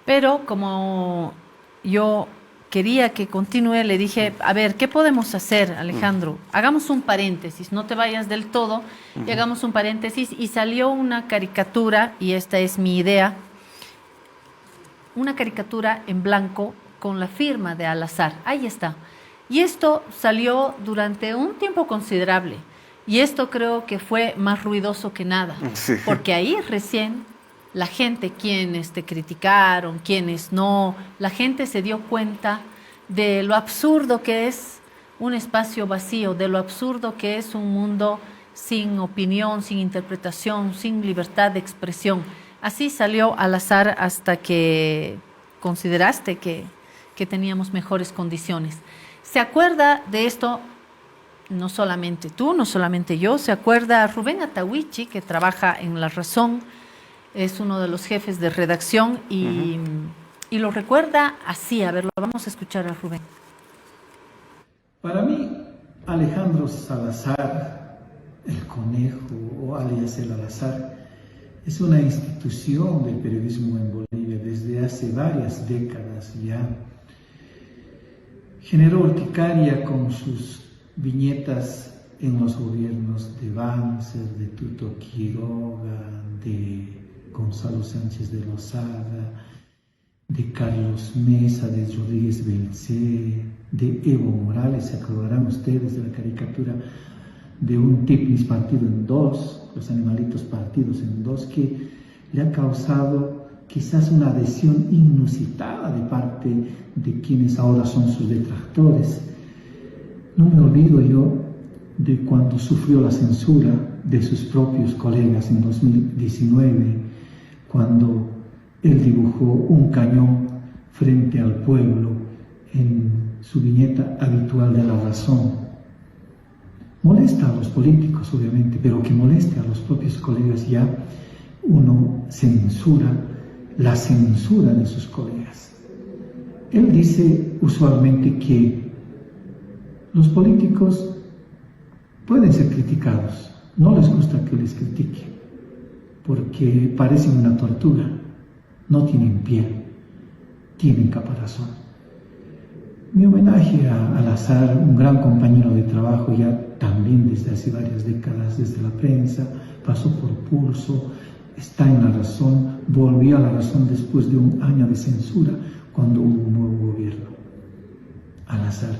Pero como yo quería que continúe, le dije, a ver, ¿qué podemos hacer, Alejandro? Hagamos un paréntesis, no te vayas del todo, y hagamos un paréntesis. Y salió una caricatura, y esta es mi idea, una caricatura en blanco con la firma de Al-Azhar. Ahí está. Y esto salió durante un tiempo considerable. Y esto creo que fue más ruidoso que nada. Sí. Porque ahí recién la gente, quienes te criticaron, quienes no, la gente se dio cuenta de lo absurdo que es un espacio vacío, de lo absurdo que es un mundo sin opinión, sin interpretación, sin libertad de expresión. Así salió Al-Azhar hasta que consideraste que teníamos mejores condiciones. ¿Se acuerda de esto? No solamente tú, no solamente yo, se acuerda Rubén Atahuichi, que trabaja en La Razón, es uno de los jefes de redacción y lo recuerda así. A ver, lo vamos a escuchar a Rubén. Para mí, Alejandro Salazar, el Conejo o alias el Al-Azhar, es una institución del periodismo en Bolivia desde hace varias décadas ya. Generó urticaria con sus viñetas en los gobiernos de Banzer, de Tuto Quiroga, de Gonzalo Sánchez de Lozada, de Carlos Mesa, de Rodríguez Belcé, de Evo Morales. Se acordarán ustedes de la caricatura de un tipnis partido en dos, los animalitos partidos en dos, que le ha causado quizás una adhesión inusitada de parte de quienes ahora son sus detractores. No me olvido yo de cuando sufrió la censura de sus propios colegas en 2019, cuando él dibujó un cañón frente al pueblo en su viñeta habitual de La Razón. molesta a los políticos, obviamente, pero que moleste a los propios colegas ya uno censura la censura de sus colegas. Él dice usualmente que los políticos pueden ser criticados, no les gusta que les critiquen, porque parecen una tortuga, no tienen piel, tienen caparazón. Mi homenaje a Al-Azhar, un gran compañero de trabajo ya también desde hace varias décadas, desde la prensa, pasó por Pulso, está en La Razón, volvió a La Razón después de un año de censura cuando hubo un nuevo gobierno. Al-Azhar,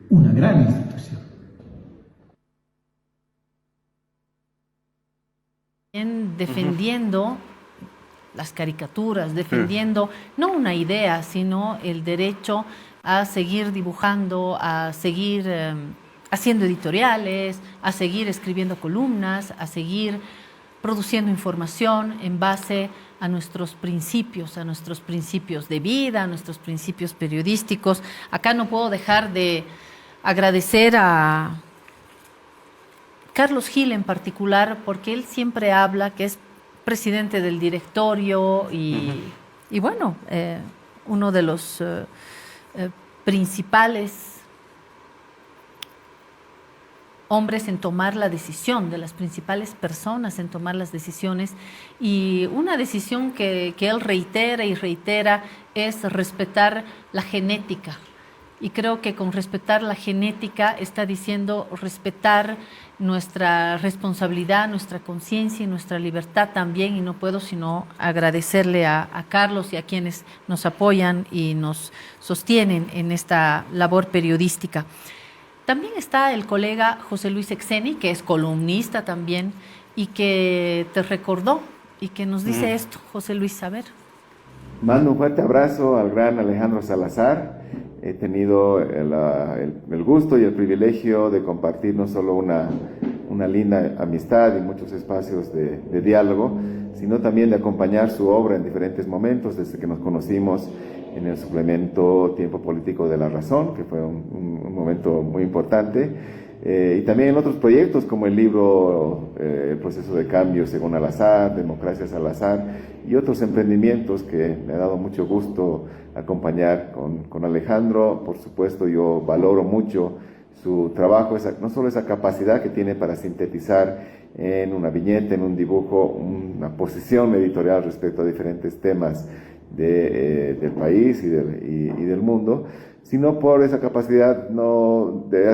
una gran institución. Defendiendo las caricaturas, defendiendo no una idea, sino el derecho a seguir dibujando, a seguir haciendo editoriales, a seguir escribiendo columnas, a seguir produciendo información en base a nuestros principios de vida, a nuestros principios periodísticos. Acá no puedo dejar de agradecer a Carlos Gil en particular, porque él siempre habla que es presidente del directorio y bueno, uno de los principales hombres en tomar la decisión, de las principales personas en tomar las decisiones, y una decisión que él reitera y reitera es respetar la genética. Y creo que con respetar la genética está diciendo respetar nuestra responsabilidad, nuestra conciencia y nuestra libertad también, y no puedo sino agradecerle a Carlos y a quienes nos apoyan y nos sostienen en esta labor periodística. También está el colega José Luis Exeni, que es columnista también y que te recordó y que nos dice esto. José Luis, a ver. Mando un fuerte abrazo al gran Alejandro Salazar. He tenido el gusto y el privilegio de compartir no solo una linda amistad y muchos espacios de diálogo, sino también de acompañar su obra en diferentes momentos, desde que nos conocimos en el suplemento Tiempo Político de La Razón, que fue un momento muy importante, y también en otros proyectos como el libro El proceso de cambio según Al-Azhar, Democracia Salazar, y otros emprendimientos que me ha dado mucho gusto acompañar con Alejandro. Por supuesto, yo valoro mucho su trabajo, no solo esa capacidad que tiene para sintetizar en una viñeta, en un dibujo, una posición editorial respecto a diferentes temas del país y del mundo, sino por esa capacidad de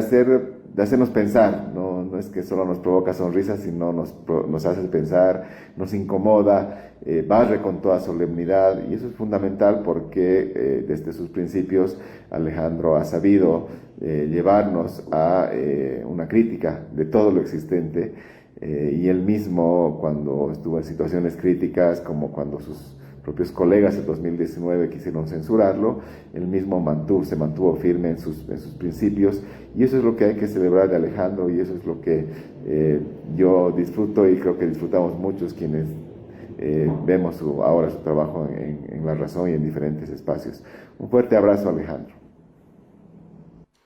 hacernos pensar. No es que solo nos provoca sonrisas, sino nos hace pensar, nos incomoda, barre con toda solemnidad, y eso es fundamental porque desde sus principios Alejandro ha sabido llevarnos a una crítica de todo lo existente, y él mismo, cuando estuvo en situaciones críticas, como cuando sus propios colegas en 2019 quisieron censurarlo, él mismo se mantuvo firme en sus principios, y eso es lo que hay que celebrar de Alejandro, y eso es lo que yo disfruto, y creo que disfrutamos muchos quienes vemos ahora su trabajo en La Razón y en diferentes espacios. Un fuerte abrazo, Alejandro.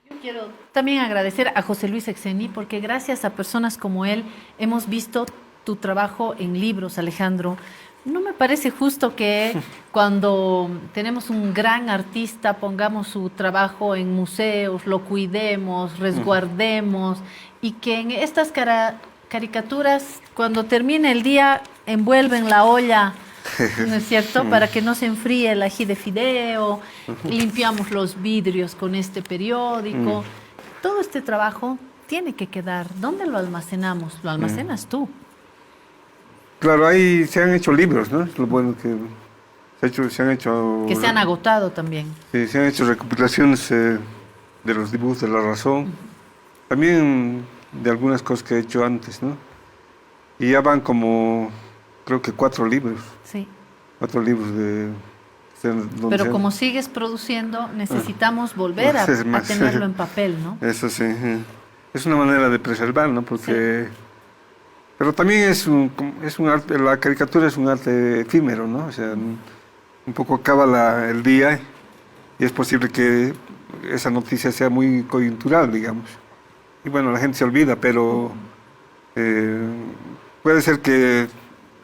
Yo quiero también agradecer a José Luis Exeni, porque gracias a personas como él hemos visto tu trabajo en libros, Alejandro. No me parece justo que cuando tenemos un gran artista pongamos su trabajo en museos, lo cuidemos, resguardemos, y que en estas caricaturas, cuando termine el día, envuelven la olla, ¿no es cierto?, para que no se enfríe el ají de fideo, limpiamos los vidrios con este periódico. Todo este trabajo tiene que quedar. ¿Dónde lo almacenamos? Lo almacenas tú. Claro, ahí se han hecho libros, ¿no? Es lo bueno que se han hecho... Que se han agotado también. Sí, se han hecho recopilaciones de los dibujos de La Razón, también de algunas cosas que he hecho antes, ¿no? Y ya van como, creo que 4 libros. Sí. 4 libros Pero como sigues produciendo, necesitamos volver a tenerlo en papel, ¿no? Eso sí. Es una manera de preservar, ¿no? Porque... Sí. Pero también es un arte, la caricatura es un arte efímero, ¿no? O sea, un poco acaba el día y es posible que esa noticia sea muy coyuntural, digamos. y bueno, la gente se olvida, pero puede ser que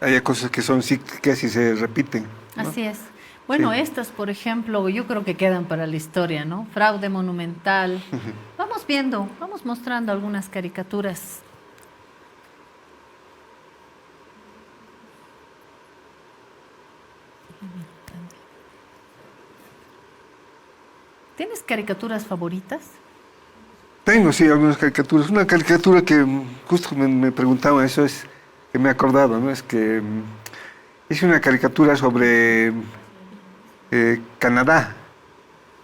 haya cosas que son cíclicas y se repiten, ¿no? Así es. Bueno, Sí. estas, por ejemplo, yo creo que quedan para la historia, ¿no? Fraude monumental. Vamos viendo, vamos mostrando algunas caricaturas. ¿Tienes caricaturas favoritas? Tengo, sí, algunas caricaturas. Una caricatura que justo me preguntaba eso, es que me he acordado, ¿no? Es que hice una caricatura sobre Canadá.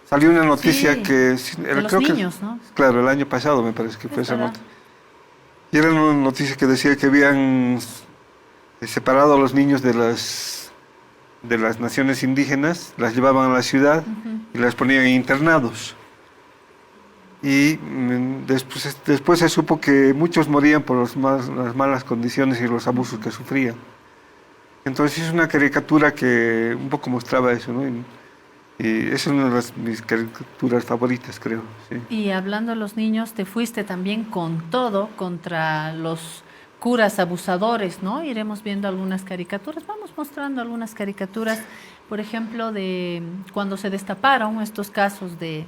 Salió una noticia Sí, que... de los niños, ¿no? Claro, el año pasado me parece que fue Es esa verdad. nota. Y era una noticia que decía que habían separado a los niños de las naciones indígenas, las llevaban a la ciudad y las ponían en internados. Y después se supo que muchos morían por las malas condiciones y los abusos que sufrían. Entonces es una caricatura que un poco mostraba eso, ¿no? Y es una de mis caricaturas favoritas, creo. Sí. Y hablando de los niños, te fuiste también con todo contra los curas abusadores, ¿no? Iremos viendo algunas caricaturas, vamos mostrando algunas caricaturas, por ejemplo, de cuando se destaparon estos casos de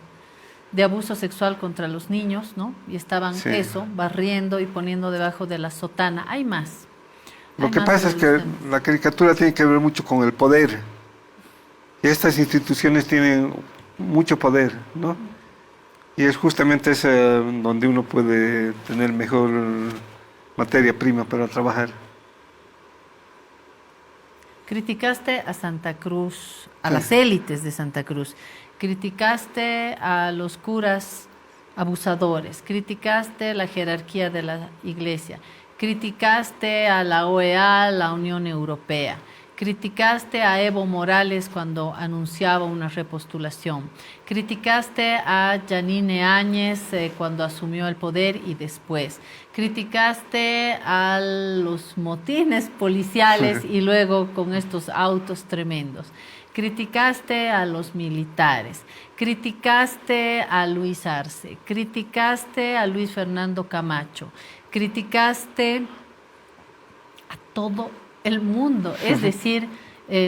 abuso sexual contra los niños, ¿no? Y estaban Sí. barriendo y poniendo debajo de la sotana. Hay más. Lo Hay que más pasa es de que los temas. la caricatura tiene que ver mucho con el poder. Y estas instituciones tienen mucho poder, ¿no? Y es justamente ese donde uno puede tener mejor materia prima para trabajar. Criticaste a Santa Cruz, a Sí. las élites de Santa Cruz, criticaste a los curas abusadores, criticaste la jerarquía de la iglesia, criticaste a la OEA, la Unión Europea, criticaste a Evo Morales cuando anunciaba una repostulación, criticaste a Yanine Áñez cuando asumió el poder y después, criticaste a los motines policiales y luego con estos autos tremendos, criticaste a los militares, criticaste a Luis Arce, criticaste a Luis Fernando Camacho, criticaste a todo el mundo, es decir,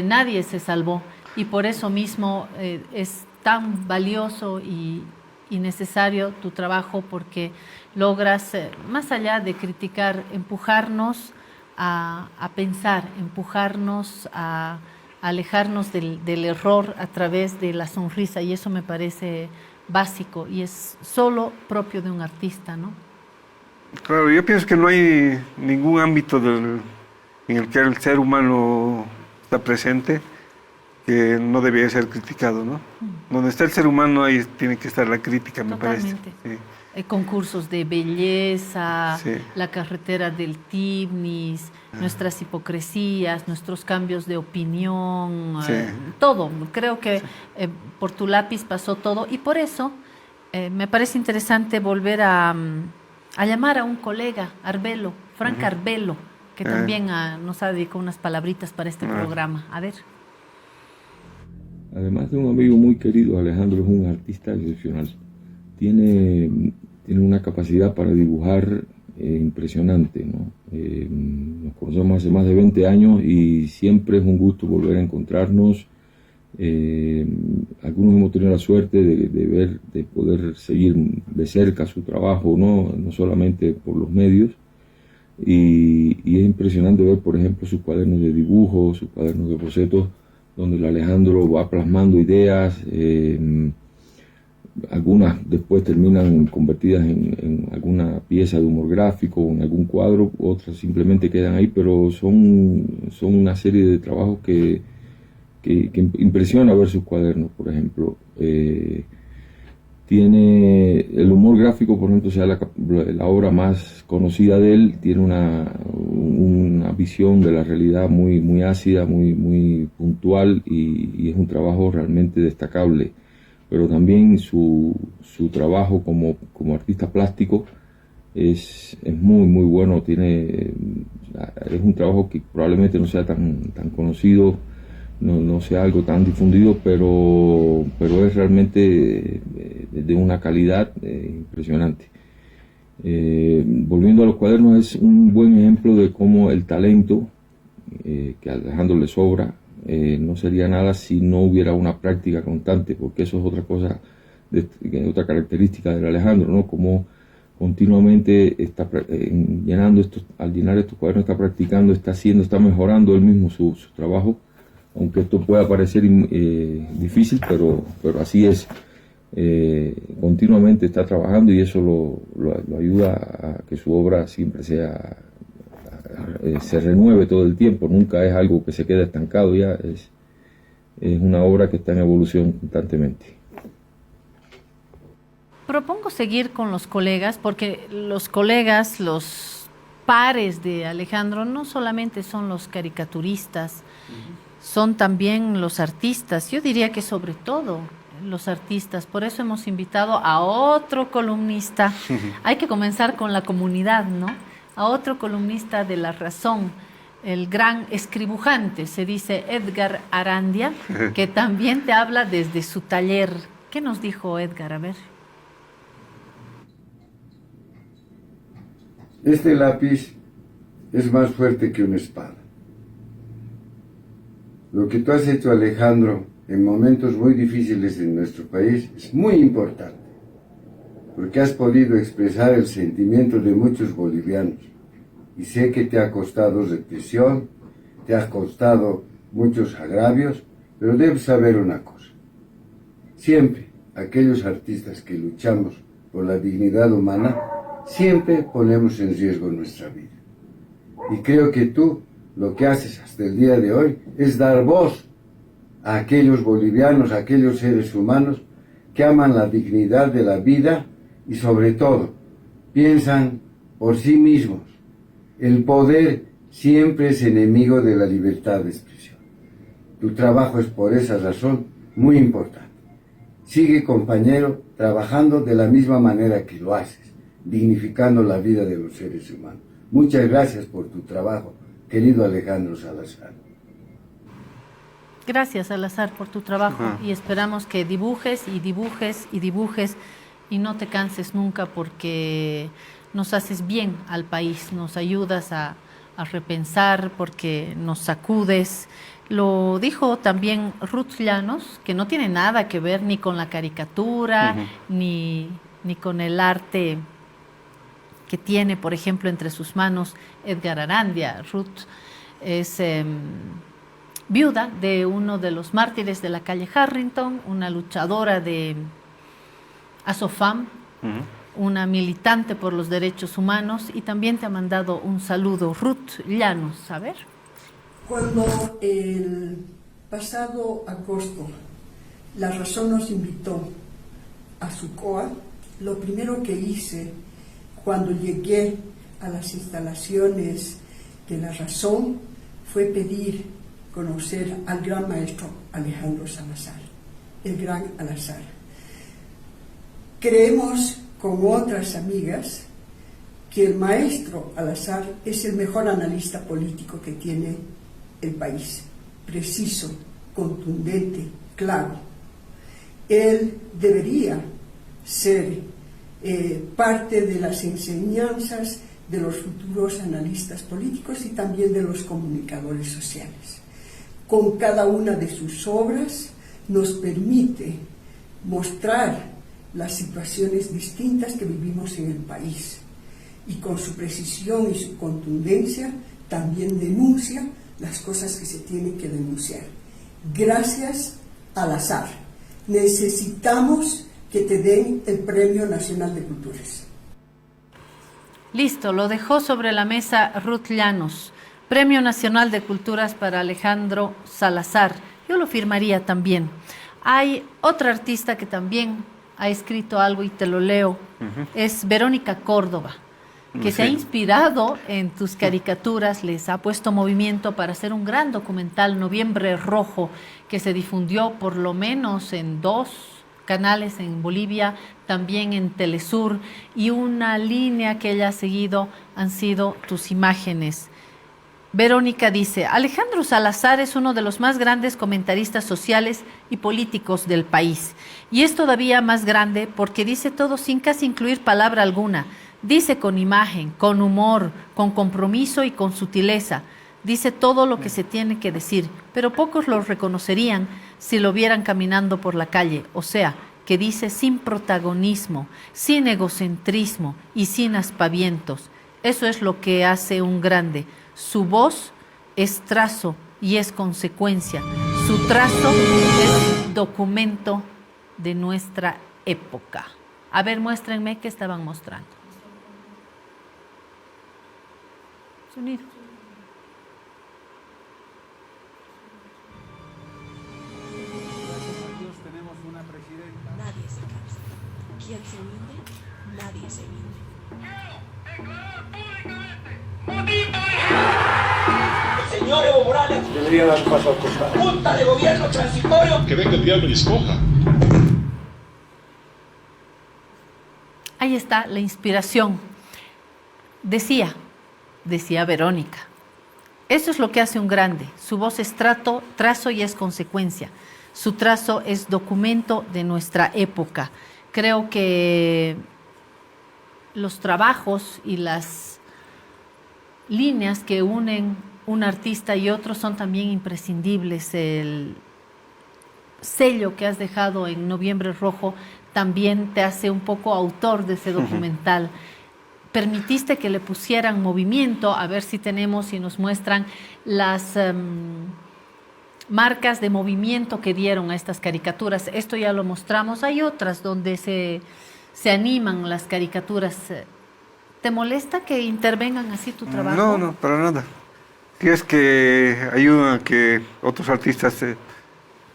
nadie se salvó y por eso mismo es tan valioso y necesario tu trabajo porque logras, más allá de criticar, empujarnos a pensar, empujarnos a alejarnos del error a través de la sonrisa y eso me parece básico y es solo propio de un artista, ¿no? Claro, yo pienso que no hay ningún ámbito en el que el ser humano está presente que no debería ser criticado, ¿no? Donde está el ser humano ahí tiene que estar la crítica, me parece. Totalmente. Sí. Concursos de belleza, Sí. la carretera del Tibnis, nuestras hipocresías, nuestros cambios de opinión, Sí. todo. Creo que por tu lápiz pasó todo y por eso me parece interesante volver a llamar a un colega, Arbelo, Frank Arbelo, que también nos ha dedicado unas palabritas para este programa. A ver. Además de un amigo muy querido, Alejandro es un artista excepcional. Tiene una capacidad para dibujar impresionante, ¿no? Nos conocemos hace más de 20 años y siempre es un gusto volver a encontrarnos. Algunos hemos tenido la suerte de poder seguir de cerca su trabajo, no solamente por los medios. Y es impresionante ver, por ejemplo, sus cuadernos de dibujo, sus cuadernos de bocetos, donde el Alejandro va plasmando ideas, algunas después terminan convertidas en alguna pieza de humor gráfico o en algún cuadro, otras simplemente quedan ahí, pero son una serie de trabajos que impresiona ver sus cuadernos, por ejemplo. Tiene el humor gráfico, por ejemplo, sea la obra más conocida de él, tiene una visión de la realidad muy, muy ácida, muy puntual y es un trabajo realmente destacable. Pero también su trabajo como artista plástico es muy, muy bueno. Es un trabajo que probablemente no sea tan conocido, no sea algo tan difundido, pero es realmente de una calidad impresionante. Volviendo a los cuadernos, es un buen ejemplo de cómo el talento, que a Alejandro le sobra, no sería nada si no hubiera una práctica constante, porque eso es otra cosa, otra característica de Alejandro, ¿no? Como continuamente está al llenar estos cuadernos, está practicando, está haciendo, está mejorando él mismo su trabajo, aunque esto pueda parecer difícil, pero así es. Continuamente está trabajando y eso lo ayuda a que su obra siempre se renueve todo el tiempo, nunca es algo que se queda estancado, ya es una obra que está en evolución constantemente. Propongo seguir con los colegas, porque los colegas, los pares de Alejandro, no solamente son los caricaturistas, son también los artistas, yo diría que sobre todo los artistas, por eso hemos invitado a otro columnista, hay que comenzar con la comunidad, ¿no? A otro columnista de La Razón, el gran escribujante, se dice Edgar Arandia, que también te habla desde su taller. ¿Qué nos dijo Edgar? A ver. Este lápiz es más fuerte que una espada. Lo que tú has hecho, Alejandro, en momentos muy difíciles en nuestro país es muy importante, porque has podido expresar el sentimiento de muchos bolivianos. Y sé que te ha costado represión, te ha costado muchos agravios, pero debes saber una cosa. Siempre aquellos artistas que luchamos por la dignidad humana, siempre ponemos en riesgo nuestra vida. Y creo que tú lo que haces hasta el día de hoy es dar voz a aquellos bolivianos, a aquellos seres humanos que aman la dignidad de la vida y sobre todo piensan por sí mismos. El poder siempre es enemigo de la libertad de expresión. Tu trabajo es por esa razón muy importante. Sigue, compañero, trabajando de la misma manera que lo haces, dignificando la vida de los seres humanos. Muchas gracias por tu trabajo, querido Alejandro Salazar. Gracias, Salazar, por tu trabajo y esperamos que dibujes y dibujes y dibujes y no te canses nunca, porque nos haces bien al país, nos ayudas a repensar, porque nos sacudes. Lo dijo también Ruth Llanos, que no tiene nada que ver ni con la caricatura, ni con el arte que tiene, por ejemplo, entre sus manos Edgar Arandia. Ruth es viuda de uno de los mártires de la calle Harrington, una luchadora de ASOFAM, una militante por los derechos humanos, y también te ha mandado un saludo. Ruth Llanos, a ver. Cuando el pasado agosto La Razón nos invitó a su COA, lo primero que hice cuando llegué a las instalaciones de La Razón fue pedir conocer al gran maestro Alejandro Salazar, el gran Alazar. Creemos con otras amigas que el maestro Alazar es el mejor analista político que tiene el país, preciso, contundente, claro. Él debería ser parte de las enseñanzas de los futuros analistas políticos y también de los comunicadores sociales. Con cada una de sus obras nos permite mostrar las situaciones distintas que vivimos en el país, y con su precisión y su contundencia también denuncia las cosas que se tienen que denunciar. Gracias, Alazar. Necesitamos que te den el Premio Nacional de Culturas. Listo, lo dejó sobre la mesa Ruth Llanos. Premio Nacional de Culturas para Alejandro Salazar. Yo lo firmaría también. Hay otra artista que también ha escrito algo y te lo leo. Es Verónica Córdoba, que se ha inspirado en tus caricaturas, les ha puesto movimiento para hacer un gran documental, Noviembre Rojo, que se difundió por lo menos en 2 canales en Bolivia, también en Telesur, y una línea que ella ha seguido han sido tus imágenes. Verónica dice: Alejandro Salazar es uno de los más grandes comentaristas sociales y políticos del país, y es todavía más grande porque dice todo sin casi incluir palabra alguna. Dice con imagen, con humor, con compromiso y con sutileza. Dice todo lo que se tiene que decir, pero pocos lo reconocerían si lo vieran caminando por la calle. O sea, que dice sin protagonismo, sin egocentrismo y sin aspavientos. Eso es lo que hace un grande. Su voz es trazo y es consecuencia. Su trazo es documento de nuestra época. A ver, muéstrenme qué estaban mostrando. Sonido. Nadie se cansa. Quien se hunde, nadie se hunde. Señor Evo Morales debería dar un paso al costado. Junta de gobierno transitorio. Que venga el diablo y escoja. Ahí está la inspiración. Decía Verónica, eso es lo que hace un grande. Su voz es trazo y es consecuencia. Su trazo es documento de nuestra época. Creo que los trabajos y las líneas que unen un artista y otro son también imprescindibles. El sello que has dejado en Noviembre Rojo también te hace un poco autor de ese documental. Permitiste que le pusieran movimiento, a ver si tenemos y nos muestran las marcas de movimiento que dieron a estas caricaturas. Esto ya lo mostramos. Hay otras donde se animan las caricaturas. ¿Te molesta que intervengan así tu trabajo? No, no, para nada. Sí, es que ayudan a que otros artistas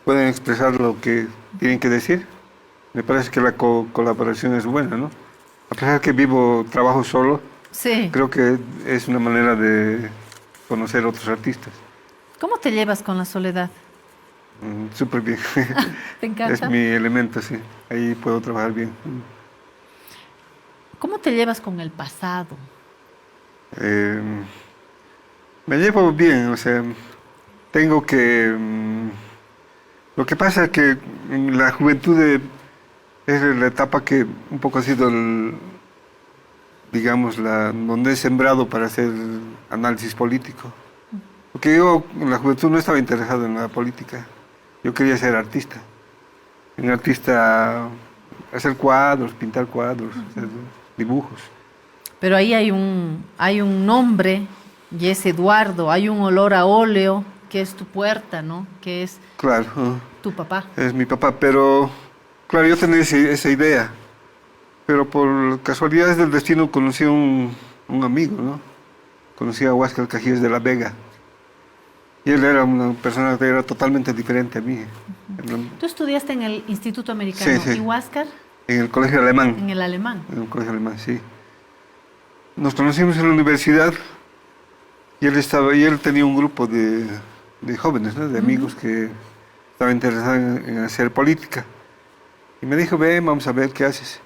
puedan expresar lo que tienen que decir. Me parece que la colaboración es buena, ¿no? A pesar que trabajo solo, sí, creo que es una manera de conocer a otros artistas. ¿Cómo te llevas con la soledad? Súper bien. ¿Te encanta? Es mi elemento, sí. Ahí puedo trabajar bien. ¿Cómo te llevas con el pasado? Me llevo bien, o sea, tengo que... lo que pasa es que en la juventud es la etapa que un poco ha sido, digamos, donde he sembrado para hacer análisis político. Porque yo en la juventud no estaba interesado en la política. Yo quería ser artista. Un artista, hacer cuadros, pintar cuadros, hacer dibujos. Pero ahí hay un nombre, y es Eduardo. Hay un olor a óleo, que es tu puerta, ¿no? Que es claro, tu papá. Es mi papá, pero claro, yo tenía esa idea. Pero por casualidades del destino conocí a un amigo, ¿no? Conocí a Huáscar Cajíes de la Vega. Y él era una persona que era totalmente diferente a mí. Tú estudiaste en el Instituto Americano. Sí, sí. ¿Y Huáscar? En el colegio alemán. En el alemán. En el colegio alemán, sí. Nos conocimos en la universidad y él tenía un grupo de jóvenes, ¿no? De amigos que estaban interesados en hacer política. Y me dijo, ven, vamos a ver qué haces.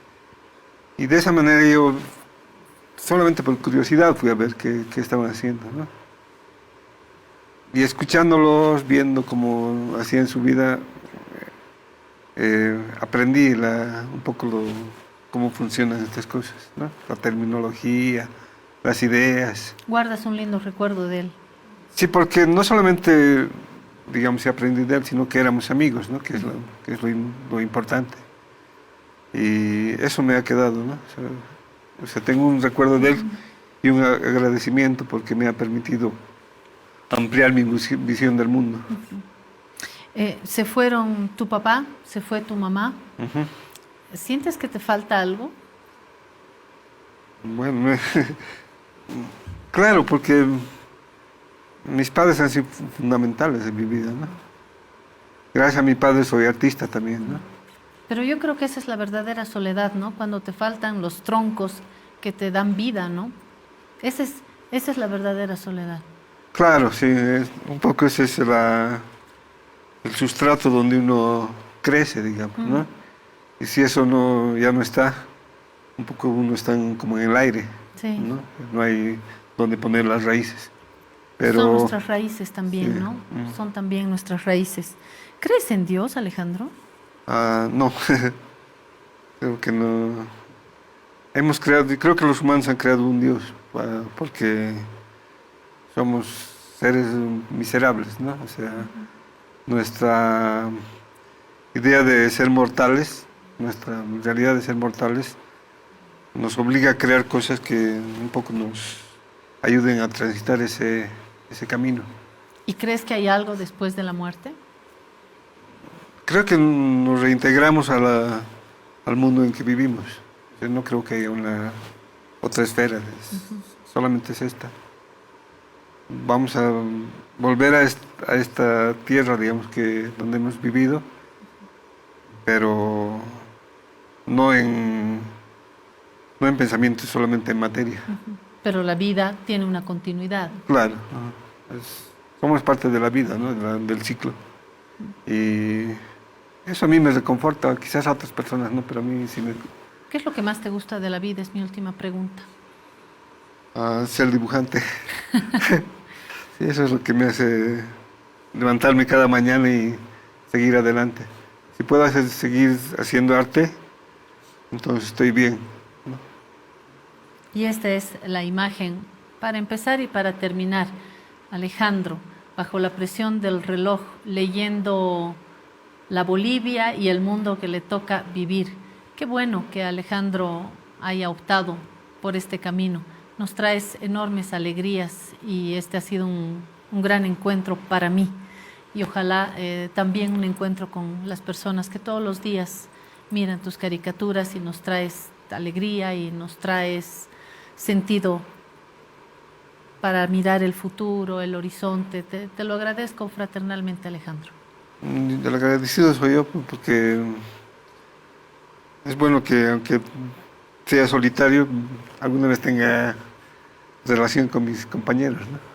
Y de esa manera yo, solamente por curiosidad, fui a ver qué estaban haciendo, ¿no? Y escuchándolos, viendo cómo hacían su vida, aprendí un poco cómo funcionan estas cosas, ¿no? La terminología, las ideas. ¿Guardas un lindo recuerdo de él? Sí, porque no solamente, digamos, aprendí de él, sino que éramos amigos, ¿no? Que es lo importante. Y eso me ha quedado, ¿no? O sea, tengo un recuerdo de él y un agradecimiento porque me ha permitido ampliar mi visión del mundo. Se fueron tu papá, se fue tu mamá. ¿Sientes que te falta algo? Bueno, claro, porque mis padres han sido fundamentales en mi vida, ¿no? Gracias a mi padre soy artista también, ¿no? Pero yo creo que esa es la verdadera soledad, ¿no? Cuando te faltan los troncos que te dan vida, ¿no? Esa es la verdadera soledad. Claro, sí, un poco ese es el sustrato donde uno crece, digamos, ¿no? Y si eso ya no está, un poco uno está como en el aire, sí, ¿no? No hay donde poner las raíces. Pero, son nuestras raíces también, sí, ¿no? Son también nuestras raíces. ¿Crees en Dios, Alejandro? No, creo que no. hemos creado, y creo que los humanos han creado un Dios, porque somos seres miserables, ¿no? O sea, nuestra idea de ser mortales, nuestra realidad de ser mortales, nos obliga a crear cosas que un poco nos ayuden a transitar ese camino. ¿Y crees que hay algo después de la muerte? Creo que nos reintegramos al mundo en que vivimos. Yo no creo que haya una otra esfera, solamente es esta. Vamos a volver a esta tierra, digamos, donde hemos vivido, pero no en pensamiento, solamente en materia. Pero la vida tiene una continuidad. Claro, somos parte de la vida, ¿no? Del ciclo. Y eso a mí me reconforta, quizás a otras personas no, pero a mí sí me... ¿Qué es lo que más te gusta de la vida? Es mi última pregunta. Ser dibujante. Sí, eso es lo que me hace levantarme cada mañana y seguir adelante. Si puedo seguir haciendo arte, entonces estoy bien, ¿no? Y esta es la imagen, para empezar y para terminar. Alejandro, bajo la presión del reloj, leyendo la Bolivia y el mundo que le toca vivir. Qué bueno que Alejandro haya optado por este camino. Nos traes enormes alegrías y este ha sido un gran encuentro para mí. Y ojalá también un encuentro con las personas que todos los días miran tus caricaturas y nos traes alegría y nos traes sentido para mirar el futuro, el horizonte. Te lo agradezco fraternalmente, Alejandro. El agradecido soy yo, porque es bueno que, aunque sea solitario, alguna vez tenga relación con mis compañeros, ¿no?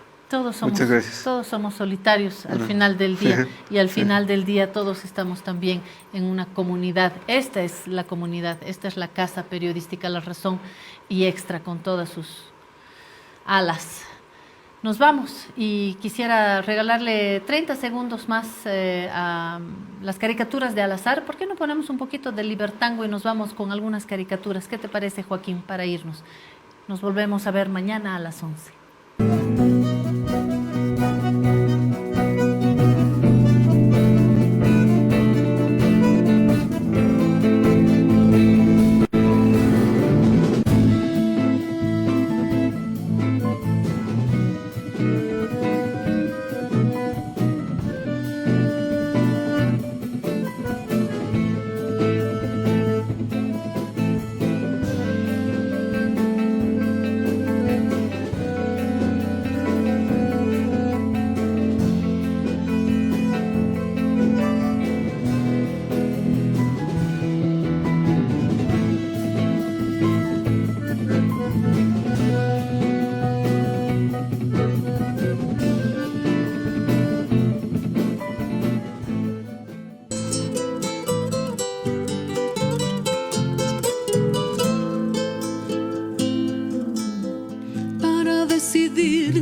Muchas gracias. Todos somos solitarios al final del día, y al final del día todos estamos también en una comunidad. Esta es la comunidad, esta es la casa periodística La Razón y Extra, con todas sus alas. Nos vamos y quisiera regalarle 30 segundos más a las caricaturas de Al-Azhar. ¿Por qué no ponemos un poquito de Libertango y nos vamos con algunas caricaturas? ¿Qué te parece, Joaquín, para irnos? Nos volvemos a ver mañana a las 11.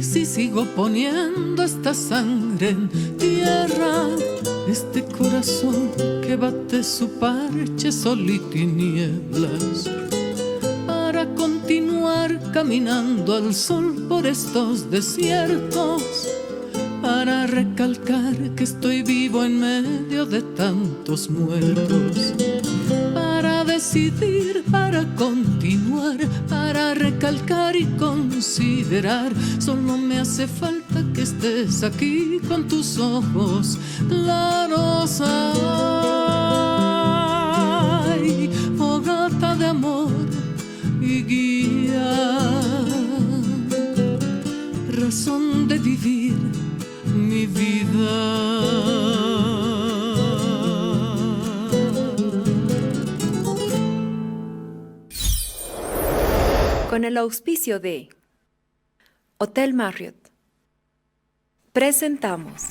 Si sigo poniendo esta sangre en tierra, este corazón que bate su parche sol y tinieblas, para continuar caminando al sol por estos desiertos, para recalcar que estoy vivo en medio de tantos muertos, para decidir, para continuar, para recalcar y considerar. Solo me hace falta que estés aquí con tus ojos claros. Ay, fogata de amor y guía, razón de vivir mi vida. Con el auspicio de Hotel Marriott, presentamos